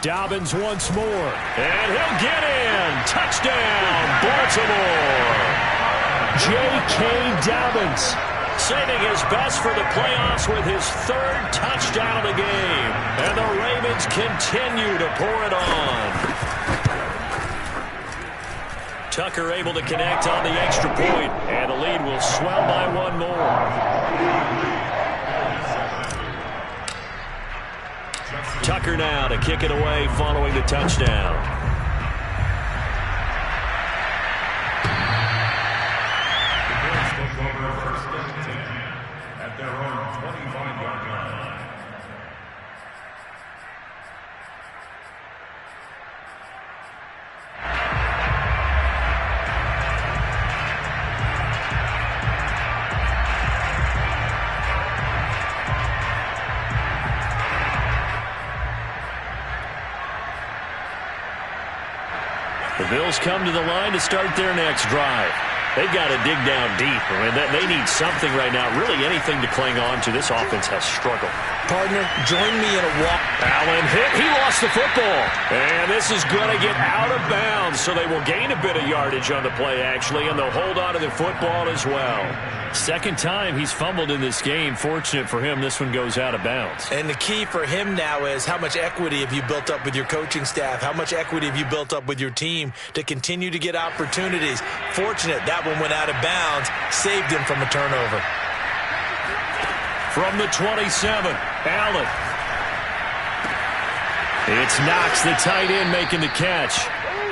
Dobbins once more. And he'll get in. Touchdown, Baltimore. J.K. Dobbins saving his best for the playoffs with his 3rd touchdown of the game. And the Ravens continue to pour it on. Tucker able to connect on the extra point, and the lead will swell by 1 more. Tucker now to kick it away following the touchdown. At their own 25-yard line. The Bills come to the line to start their next drive. They've got to dig down deep. I mean, they need something right now, really anything to cling on to. This offense has struggled. Partner, join me in a walk. Allen hit. He lost the football. And this is going to get out of bounds, so they will gain a bit of yardage on the play, actually, and they'll hold on to the football as well. Second time he's fumbled in this game. Fortunate for him, this one goes out of bounds. And the key for him now is how much equity have you built up with your coaching staff? How much equity have you built up with your team to continue to get opportunities? Fortunate that one went out of bounds, saved him from a turnover. From the 27, Allen. It's Knox, the tight end, making the catch.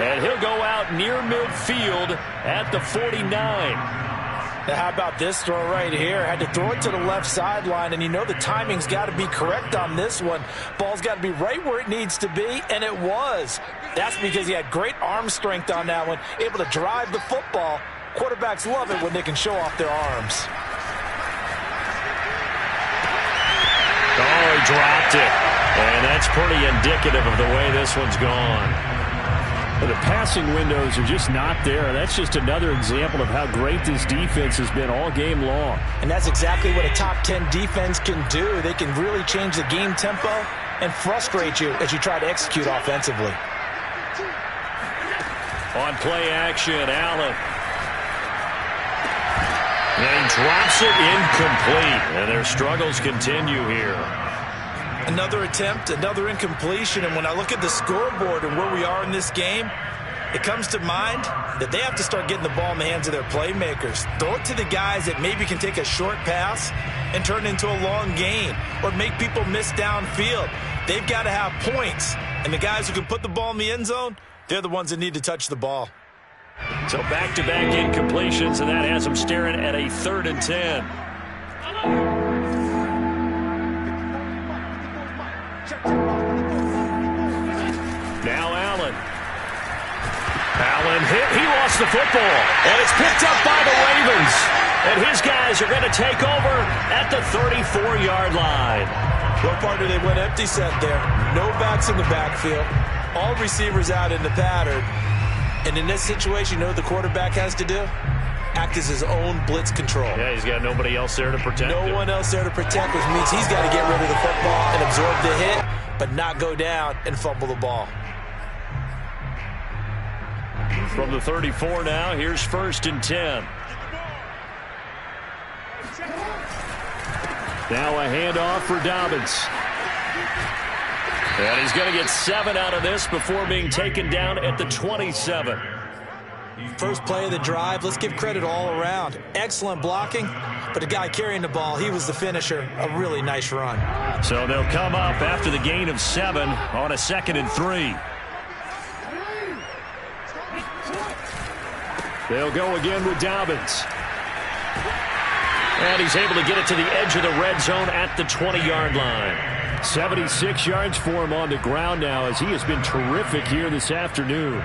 And he'll go out near midfield at the 49. Now, how about this throw right here? Had to throw it to the left sideline, and you know the timing's got to be correct on this one. Ball's got to be right where it needs to be, and it was. That's because he had great arm strength on that one, able to drive the football. Quarterbacks love it when they can show off their arms. Oh, he dropped it. And that's pretty indicative of the way this one's gone. Well, the passing windows are just not there. That's just another example of how great this defense has been all game long. And that's exactly what a top 10 defense can do. They can really change the game tempo and frustrate you as you try to execute offensively. On play action, Allen. And he drops it incomplete. And their struggles continue here. Another attempt, another incompletion, and when I look at the scoreboard and where we are in this game, it comes to mind that they have to start getting the ball in the hands of their playmakers. Throw it to the guys that maybe can take a short pass and turn it into a long gain or make people miss downfield. They've got to have points, and the guys who can put the ball in the end zone, they're the ones that need to touch the ball. So back-to-back incompletions, and that has them staring at a 3rd and 10. Now Allen. Allen hit. He lost the football. And it's picked up by the Ravens. And his guys are going to take over at the 34-yard line. Well, partner, they went empty set there. No backs in the backfield. All receivers out in the pattern. And in this situation, you know what the quarterback has to do? Act as his own blitz control. Yeah, he's got nobody else there to protect him. No one else there to protect, which means he's got to get rid of the football and absorb the hit, but not go down and fumble the ball. From the 34 now, here's 1st and 10. Now a handoff for Dobbins. And he's going to get 7 out of this before being taken down at the 27. First play of the drive, let's give credit all around. Excellent blocking, but the guy carrying the ball, he was the finisher. A really nice run. So they'll come up after the gain of 7 on a 2nd and 3. They'll go again with Dobbins. And he's able to get it to the edge of the red zone at the 20-yard line. 76 yards for him on the ground now as he has been terrific here this afternoon.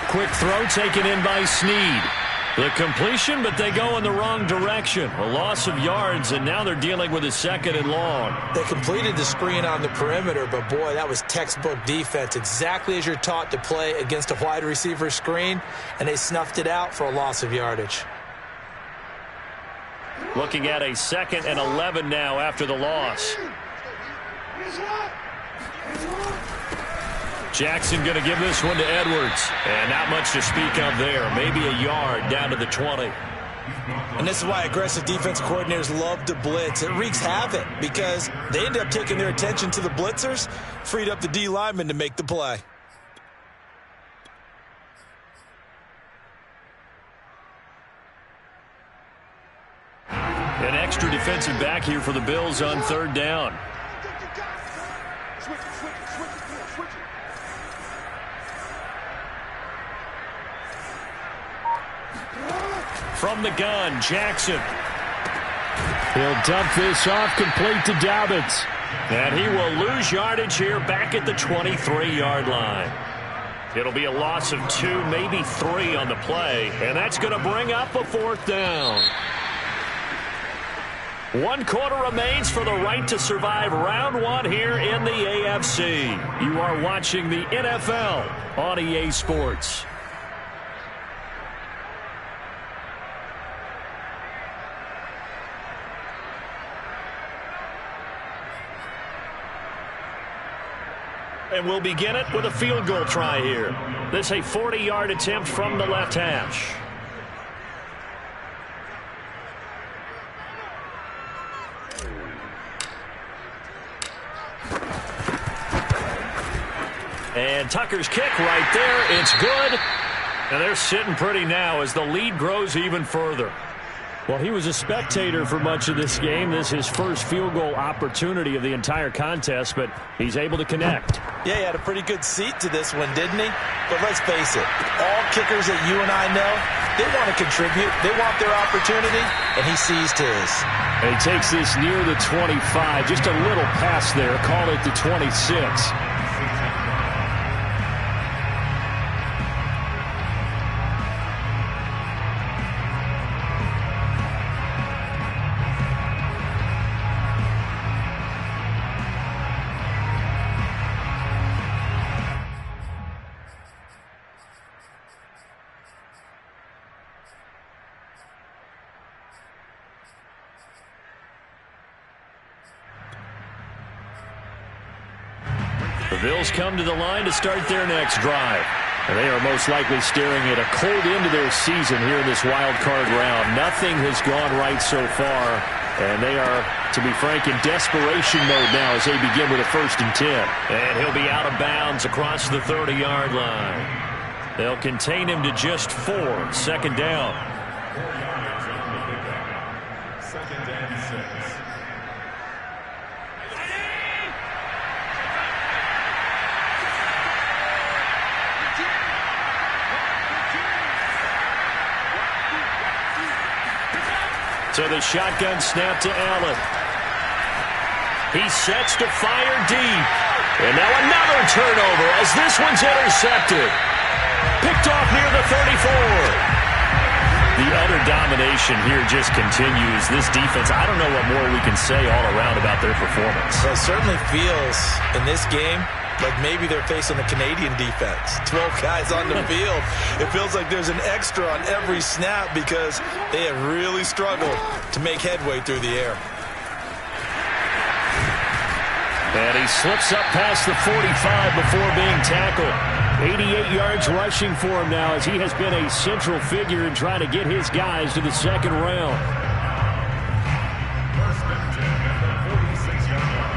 Quick throw taken in by Snead. The completion, but they go in the wrong direction. A loss of yards, and now they're dealing with a 2nd and long. They completed the screen on the perimeter, but boy, that was textbook defense. Exactly as you're taught to play against a wide receiver screen, and they snuffed it out for a loss of yardage. Looking at a 2nd and 11 now after the loss. Jackson going to give this one to Edwards. And not much to speak of there. Maybe a yard down to the 20. And this is why aggressive defensive coordinators love to blitz. It wreaks havoc because they end up taking their attention to the blitzers, freed up the D lineman to make the play. An extra defensive back here for the Bills on 3rd down. From the gun, Jackson. He'll dump this off complete to Dobbins. And he will lose yardage here back at the 23-yard line. It'll be a loss of 2, maybe 3 on the play, and that's going to bring up a 4th down. 1 quarter remains for the right to survive round 1 here in the AFC. You are watching the NFL on EA Sports. And we'll begin it with a field goal try here. This is a 40-yard attempt from the left hash. And Tucker's kick right there. It's good. And they're sitting pretty now as the lead grows even further. Well, he was a spectator for much of this game. This is his first field goal opportunity of the entire contest, but he's able to connect. Yeah, he had a pretty good seat to this one, didn't he? But let's face it, all kickers that you and I know, they want to contribute. They want their opportunity, and he seized his. And he takes this near the 25, just a little past there. Call it the 26. The Bills come to the line to start their next drive. And they are most likely staring at a cold end to their season here in this wild card round. Nothing has gone right so far. And they are, to be frank, in desperation mode now as they begin with a 1st and 10. And he'll be out of bounds across the 30-yard line. They'll contain him to just 4. 2nd down. 2nd and 6. So the shotgun snap to Allen. He sets to fire deep. And now another turnover as this one's intercepted. Picked off near the 34. The utter domination here just continues. This defense, I don't know what more we can say all around about their performance. Well, it certainly feels in this game like maybe they're facing a Canadian defense. 12 guys on the field. It feels like there's an extra on every snap because they have really struggled to make headway through the air. And he slips up past the 45 before being tackled. 88 yards rushing for him now as he has been a central figure in trying to get his guys to the 2nd round. 1st and 10 at the 46-yard line.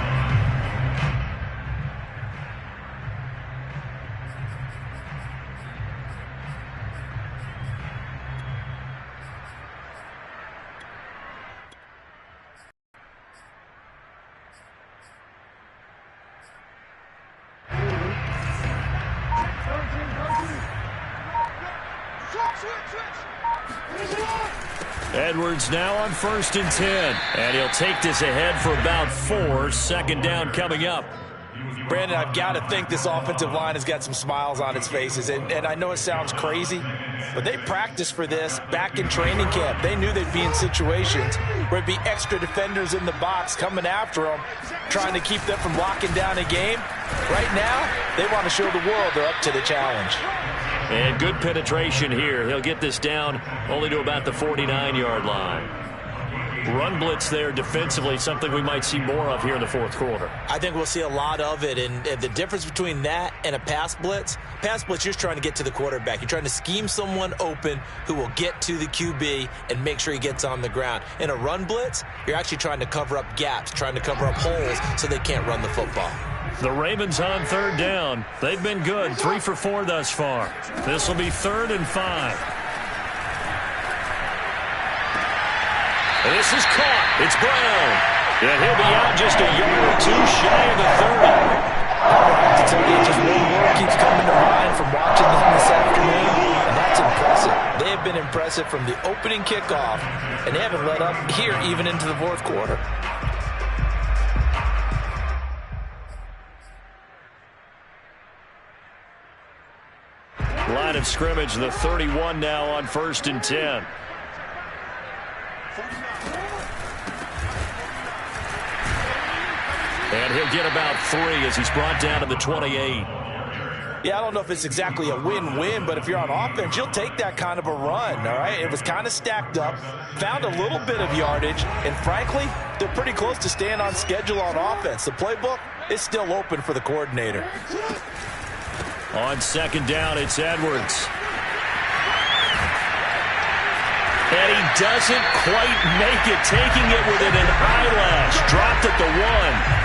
Edwards now on 1st and 10. And he'll take this ahead for about 4. 2nd down coming up. Brandon, I've got to think this offensive line has got some smiles on its faces. And I know it sounds crazy, but they practiced for this back in training camp. They knew they'd be in situations where it'd be extra defenders in the box coming after them, trying to keep them from locking down a game. Right now, they want to show the world they're up to the challenge. And good penetration here. He'll get this down only to about the 49-yard line. Run blitz there defensively, something we might see more of here in the 4th quarter. I think we'll see a lot of it, and the difference between that and a pass blitz, you're just trying to get to the quarterback. You're trying to scheme someone open who will get to the QB and make sure he gets on the ground. In a run blitz, you're actually trying to cover up gaps, trying to cover up holes so they can't run the football. The Ravens on 3rd down. They've been good, 3 for 4 thus far. This will be 3rd and 5. And this is caught. It's Brown. And he'll be out just a yard or 2 shy of the 30. To tell you, just one word keeps coming to mind from watching them this afternoon, and that's impressive. They have been impressive from the opening kickoff, and they haven't let up here even into the 4th quarter. line of scrimmage, the 31 now on 1st and 10. And he'll get about 3 as he's brought down to the 28. Yeah, I don't know if it's exactly a win-win, but if you're on offense, you'll take that kind of a run, all right? It was kind of stacked up, found a little bit of yardage, and frankly, they're pretty close to staying on schedule on offense. The playbook is still open for the coordinator. On 2nd down, it's Edwards. And he doesn't quite make it, taking it within an eyelash. Dropped at the 1.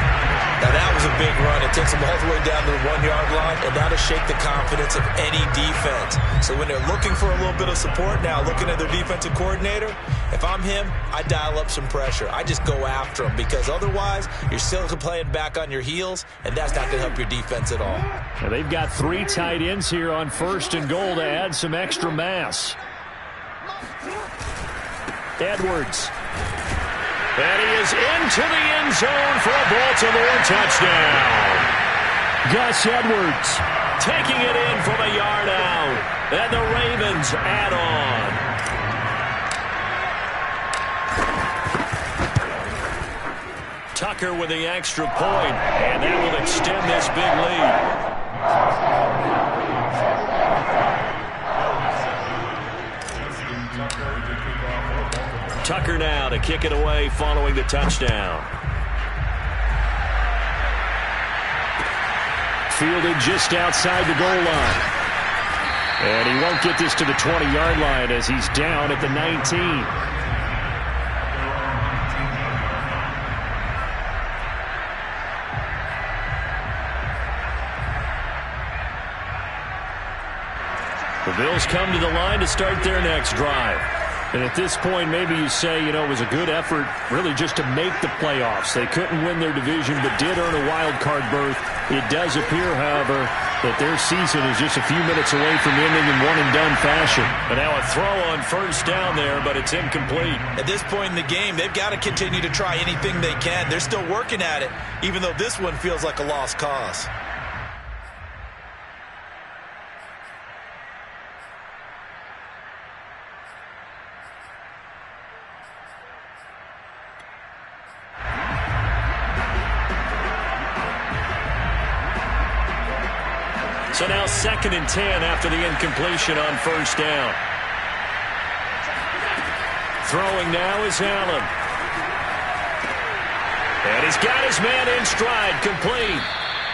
Now, that was a big run. It takes them all the way down to the 1-yard line, and that'll shake the confidence of any defense. So when they're looking for a little bit of support now, looking at their defensive coordinator, if I'm him, I dial up some pressure. I just go after him because otherwise you're still playing back on your heels, and that's not going to help your defense at all. Now they've got 3 tight ends here on 1st and goal to add some extra mass. Edwards. And he is into the end zone for a Baltimore touchdown. Gus Edwards taking it in from a yard out. And the Ravens add on. Tucker with the extra point, and that will extend this big lead. Tucker now to kick it away following the touchdown. Fielded just outside the goal line. And he won't get this to the 20-yard line as he's down at the 19. The Bills come to the line to start their next drive. And at this point, maybe you say, it was a good effort really just to make the playoffs. They couldn't win their division but did earn a wild card berth. It does appear, however, that their season is just a few minutes away from ending in one-and-done fashion. And now a throw on 1st down there, but it's incomplete. At this point in the game, they've got to continue to try anything they can. They're still working at it, even though this one feels like a lost cause. So now 2nd and 10 after the incompletion on 1st down. Throwing now is Allen. And he's got his man in stride, complete.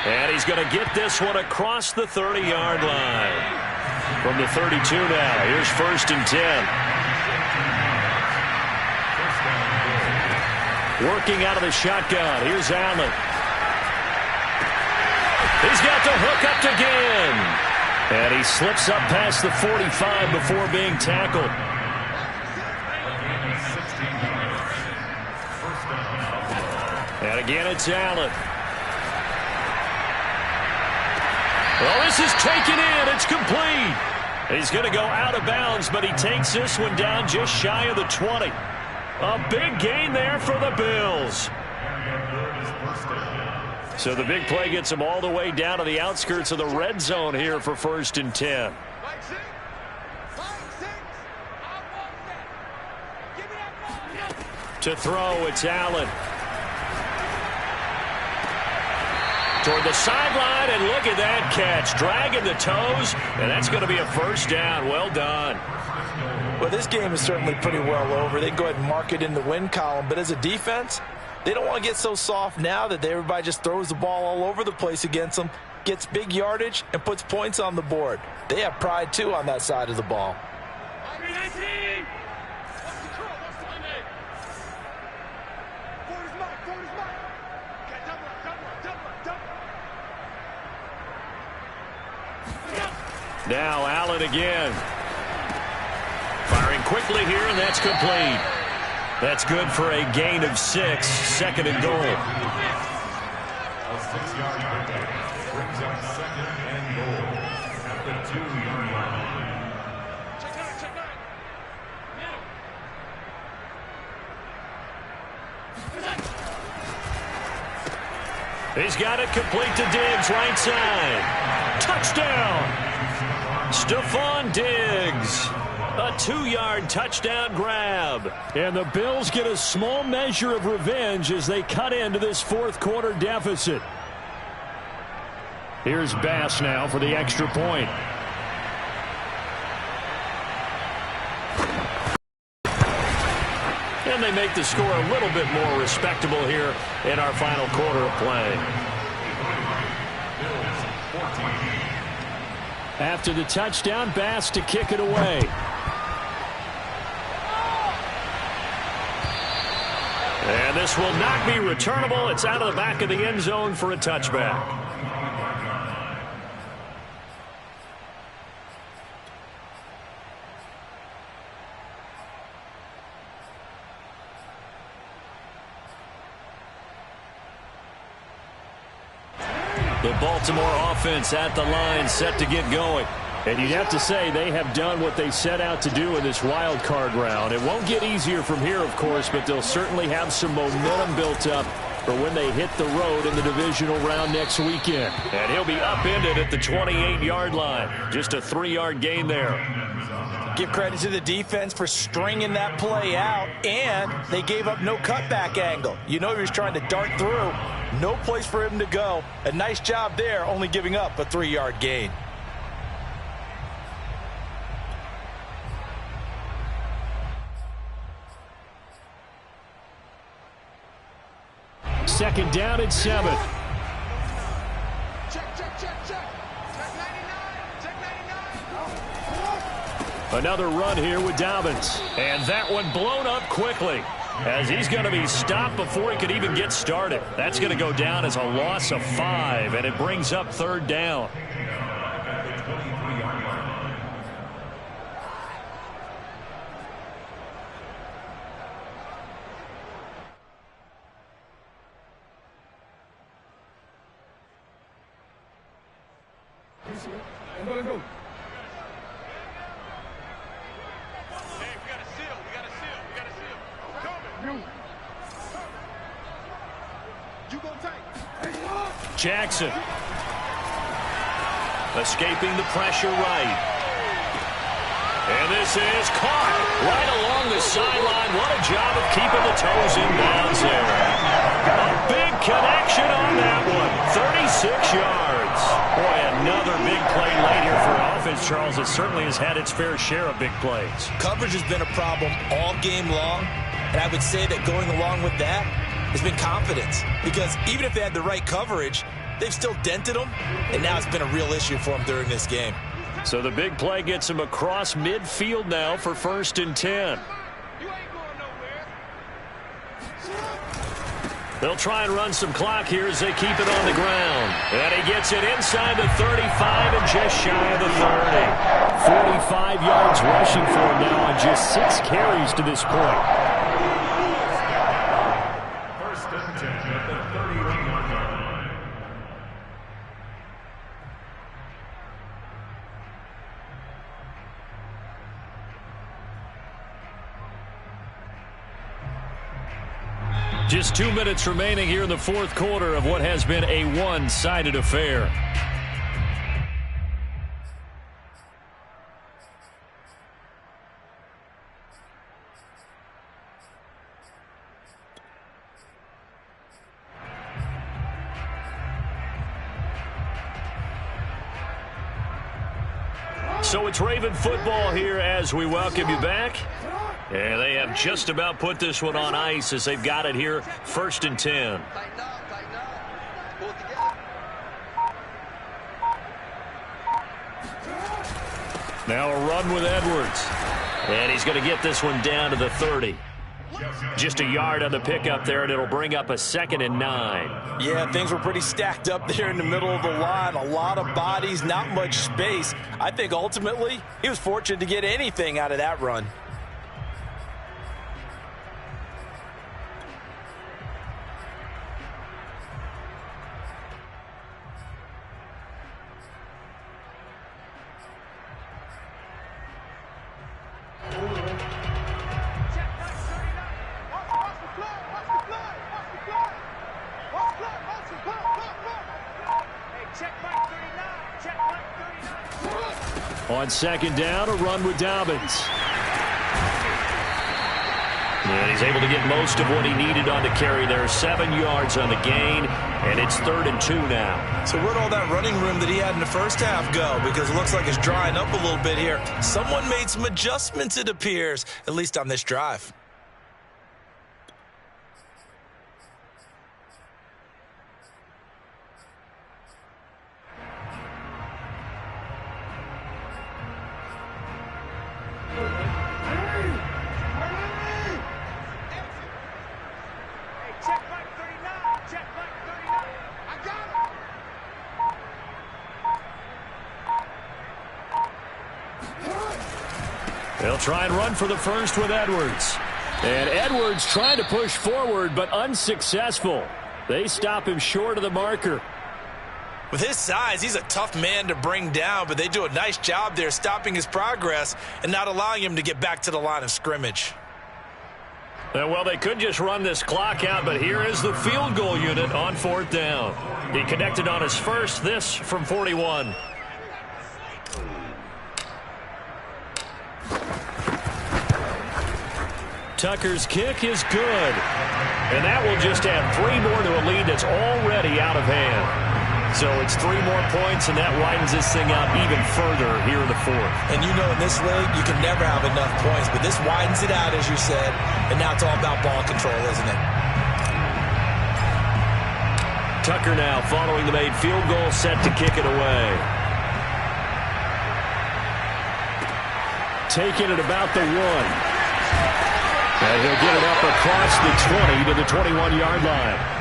And he's going to get this one across the 30-yard line. From the 32 now, here's 1st and 10. Working out of the shotgun, here's Allen. He's got the hook up again. And he slips up past the 45 before being tackled. And again, it's Allen. Well, this is taken in. It's complete. He's going to go out of bounds, but he takes this one down just shy of the 20. A big gain there for the Bills. So the big play gets him all the way down to the outskirts of the red zone here for 1st and 10. To throw, it's Allen. Toward the sideline, and look at that catch. Dragging the toes, and that's going to be a 1st down. Well done. Well, this game is certainly pretty well over. They go ahead and mark it in the win column, but as a defense, they don't want to get so soft now that everybody just throws the ball all over the place against them, gets big yardage, and puts points on the board. They have pride, too, on that side of the ball. Now Allen again. Firing quickly here, and that's complete. That's good for a gain of 6, 2nd and goal. A 6-yard pickup brings up 2nd and goal at the 2-yard line. He's got it complete to Diggs, right side. Touchdown! Stephon Diggs. A 2-yard touchdown grab. And the Bills get a small measure of revenge as they cut into this fourth quarter deficit. Here's Bass now for the extra point. And they make the score a little bit more respectable here in our final quarter of play. After the touchdown, Bass to kick it away. And this will not be returnable. It's out of the back of the end zone for a touchback. The Baltimore offense at the line, set to get going. And you'd have to say they have done what they set out to do in this wild card round. It won't get easier from here, of course, but they'll certainly have some momentum built up for when they hit the road in the divisional round next weekend. And he'll be upended at the 28-yard line. Just a 3-yard gain there. Give credit to the defense for stringing that play out, and they gave up no cutback angle. You know he was trying to dart through. No place for him to go. A nice job there, only giving up a 3-yard gain. Second down and 7. Check. Check 99. Check 99. Another run here with Dobbins. And that one blown up quickly, as he's going to be stopped before he could even get started. That's going to go down as a loss of 5, and it brings up third down. Jackson escaping the pressure right. And this is caught right along the sideline. What a job of keeping the toes in bounds there. A big connection on that one. 36 yards. Boy, another big play late here for offense, Charles. It certainly has had its fair share of big plays. Coverage has been a problem all game long, and I would say that going along with that has been confidence, because even if they had the right coverage, they've still dented them, and now it's been a real issue for them during this game. So the big play gets them across midfield now for 1st and 10. You ain't going nowhere. They'll try and run some clock here as they keep it on the ground. And he gets it inside the 35 and just shy of the 30. 45 yards rushing for him now on just 6 carries to this point. Just 2 minutes remaining here in the fourth quarter of what has been a one-sided affair. So it's Raven football here as we welcome you back. And they have just about put this one on ice as they've got it here, 1st and 10. Now a run with Edwards. And he's going to get this one down to the 30. Just a yard on the pickup there, and it'll bring up a 2nd and 9. Yeah, things were pretty stacked up there in the middle of the line. A lot of bodies, not much space. I think ultimately he was fortunate to get anything out of that run. On second down, a run with Dobbins. And he's able to get most of what he needed on the carry there. 7 yards on the gain, and it's 3rd and 2 now. So where'd all that running room that he had in the first half go? Because it looks like it's drying up a little bit here. Someone made some adjustments, it appears, at least on this drive. They'll try and run for the first with Edwards. And Edwards trying to push forward, but unsuccessful. They stop him short of the marker. With his size, he's a tough man to bring down, but they do a nice job there stopping his progress and not allowing him to get back to the line of scrimmage. Well, they could just run this clock out, but here is the field goal unit on 4th down. He connected on his first, this from 41. Tucker's kick is good. And that will just add 3 more to a lead that's already out of hand. So it's 3 more points, and that widens this thing out even further here in the 4th. And you know in this league, you can never have enough points, but this widens it out, as you said, and now it's all about ball control, isn't it? Tucker now following the made field goal, set to kick it away. Taking it about the 1. And he'll get it up across the 20 to the 21-yard line.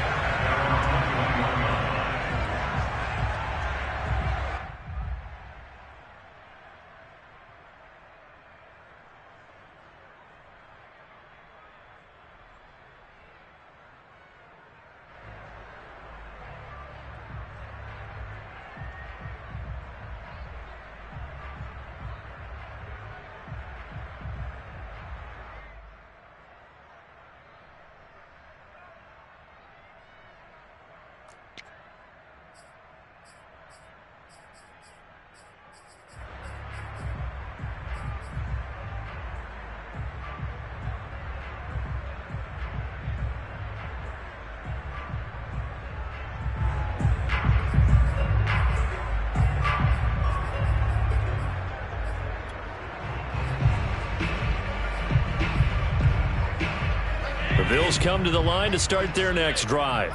Bills come to the line to start their next drive.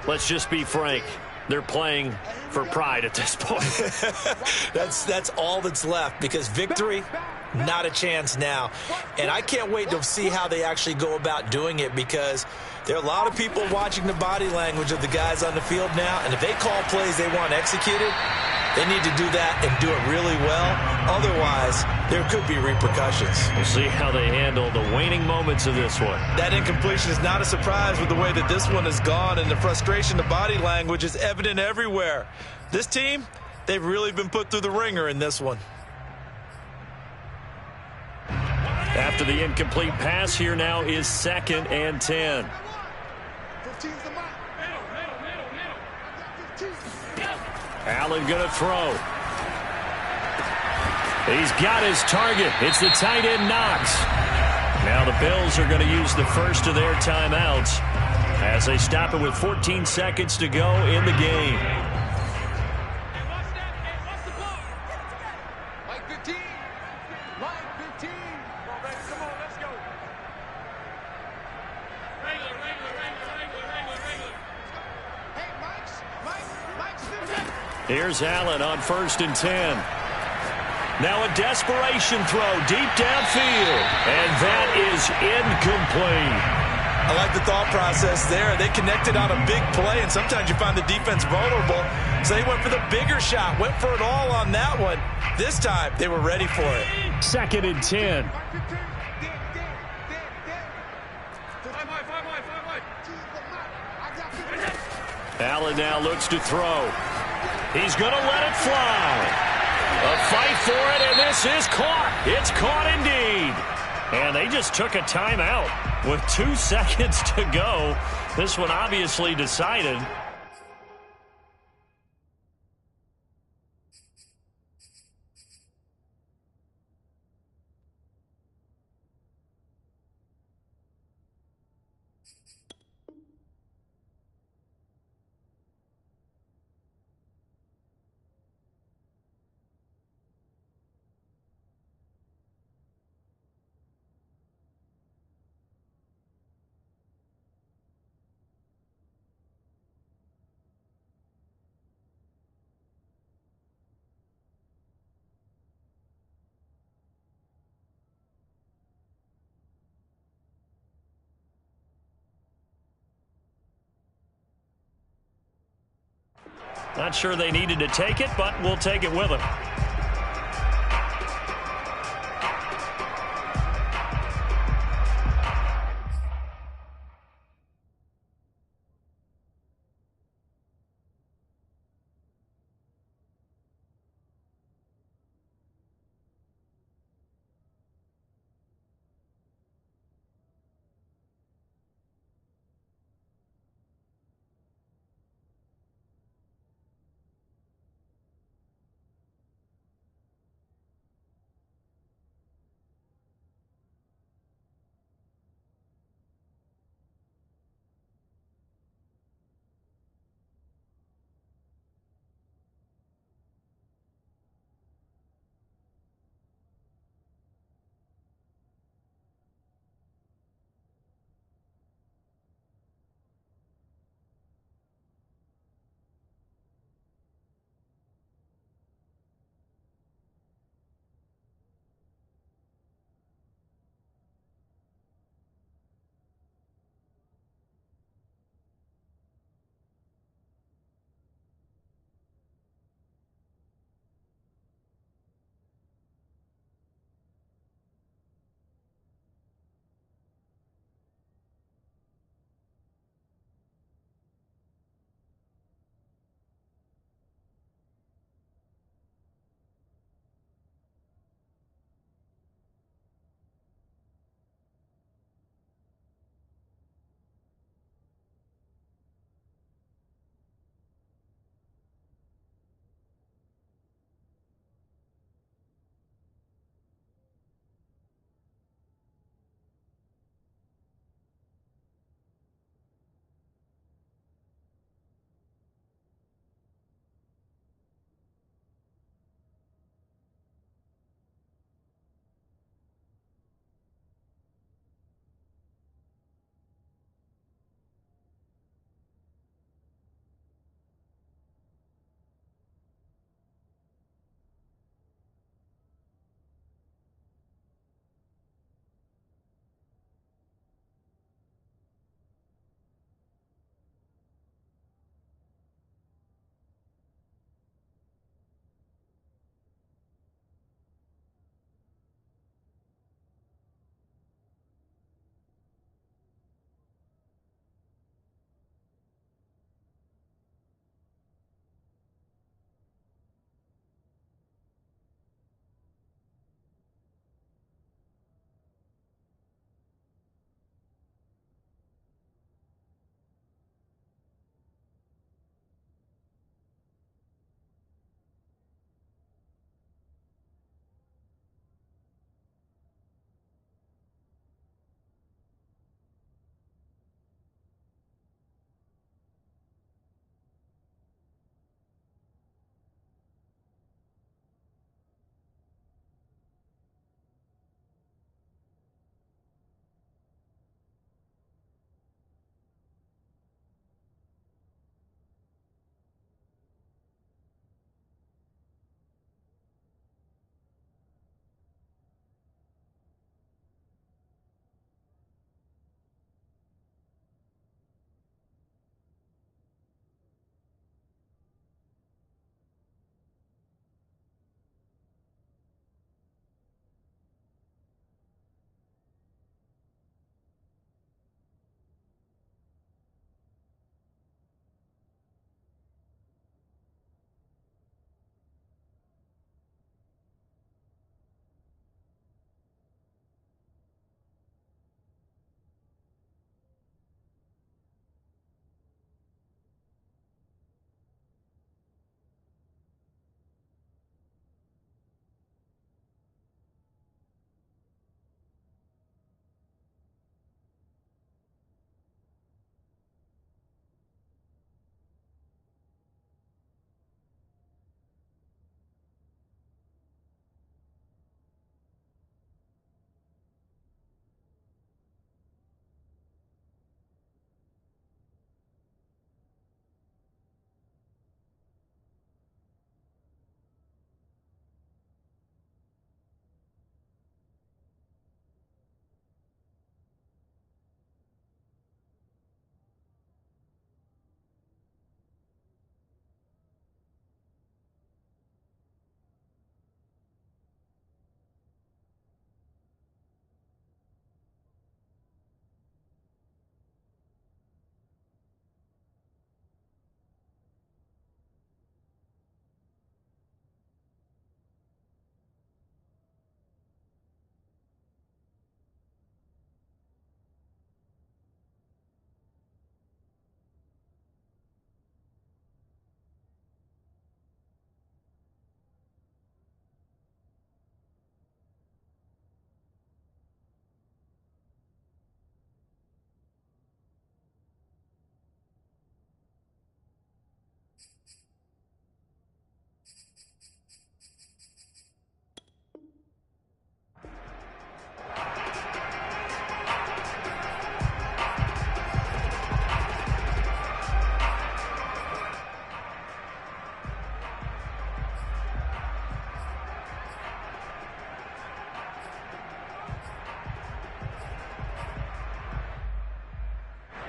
Let's just be frank. They're playing for pride at this point. That's all that's left, because victory, not a chance now. And I can't wait to see how they actually go about doing it, because there are a lot of people watching the body language of the guys on the field now, and if they call plays they want executed, they need to do that and do it really well. Otherwise, there could be repercussions. We'll see how they handle the waning moments of this one. That incompletion is not a surprise with the way that this one has gone, and the frustration of body language is evident everywhere. This team, they've really been put through the ringer in this one. After the incomplete pass, here now is 2nd and 10. Allen going to throw. He's got his target. It's the tight end Knox. Now the Bills are going to use the first of their timeouts as they stop it with 14 seconds to go in the game. Here's Allen on 1st and 10. Now a desperation throw deep downfield, and that is incomplete. I like the thought process there. They connected on a big play, and sometimes you find the defense vulnerable. So they went for the bigger shot, went for it all on that one. This time, they were ready for it. 2nd and 10. Allen now looks to throw. He's going to let it fly. A fight for it, and this is caught. It's caught indeed. And they just took a timeout with 2 seconds to go. This one obviously decided. Not sure they needed to take it, but we'll take it with them.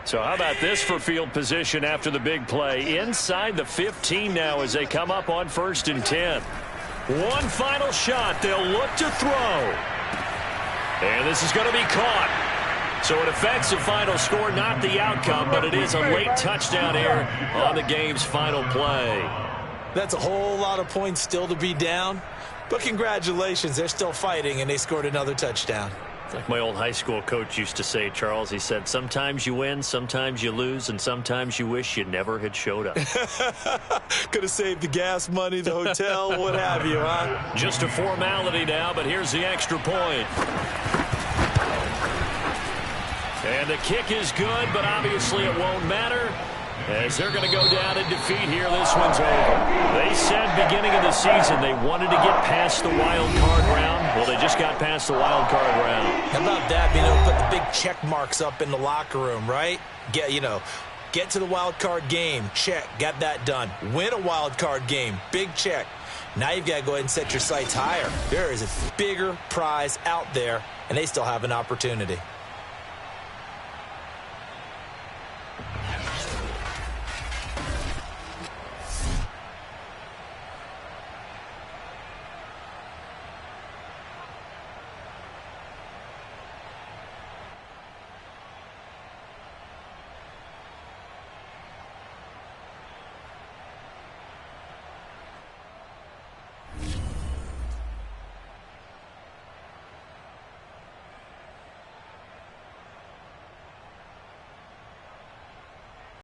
So how about this for field position after the big play? Inside the 15 now as they come up on 1st and 10. One final shot. They'll look to throw. And this is going to be caught. So it affects the final score, not the outcome, but it is a late touchdown here on the game's final play. That's a whole lot of points still to be down. But congratulations, they're still fighting, and they scored another touchdown. It's like my old high school coach used to say, Charles. He said, sometimes you win, sometimes you lose, and sometimes you wish you never had showed up. Could have saved the gas money, the hotel, what have you, huh? Just a formality now, but here's the extra point. And the kick is good, but obviously it won't matter, as they're going to go down in defeat here. This one's over. They said beginning of the season they wanted to get past the wild card round. Well, they just got past the wild card round. How about that, being able to put the big check marks up in the locker room, right? Get to the wild card game, check, got that done. Win a wild card game, big check. Now you've got to go ahead and set your sights higher. There is a bigger prize out there, and they still have an opportunity.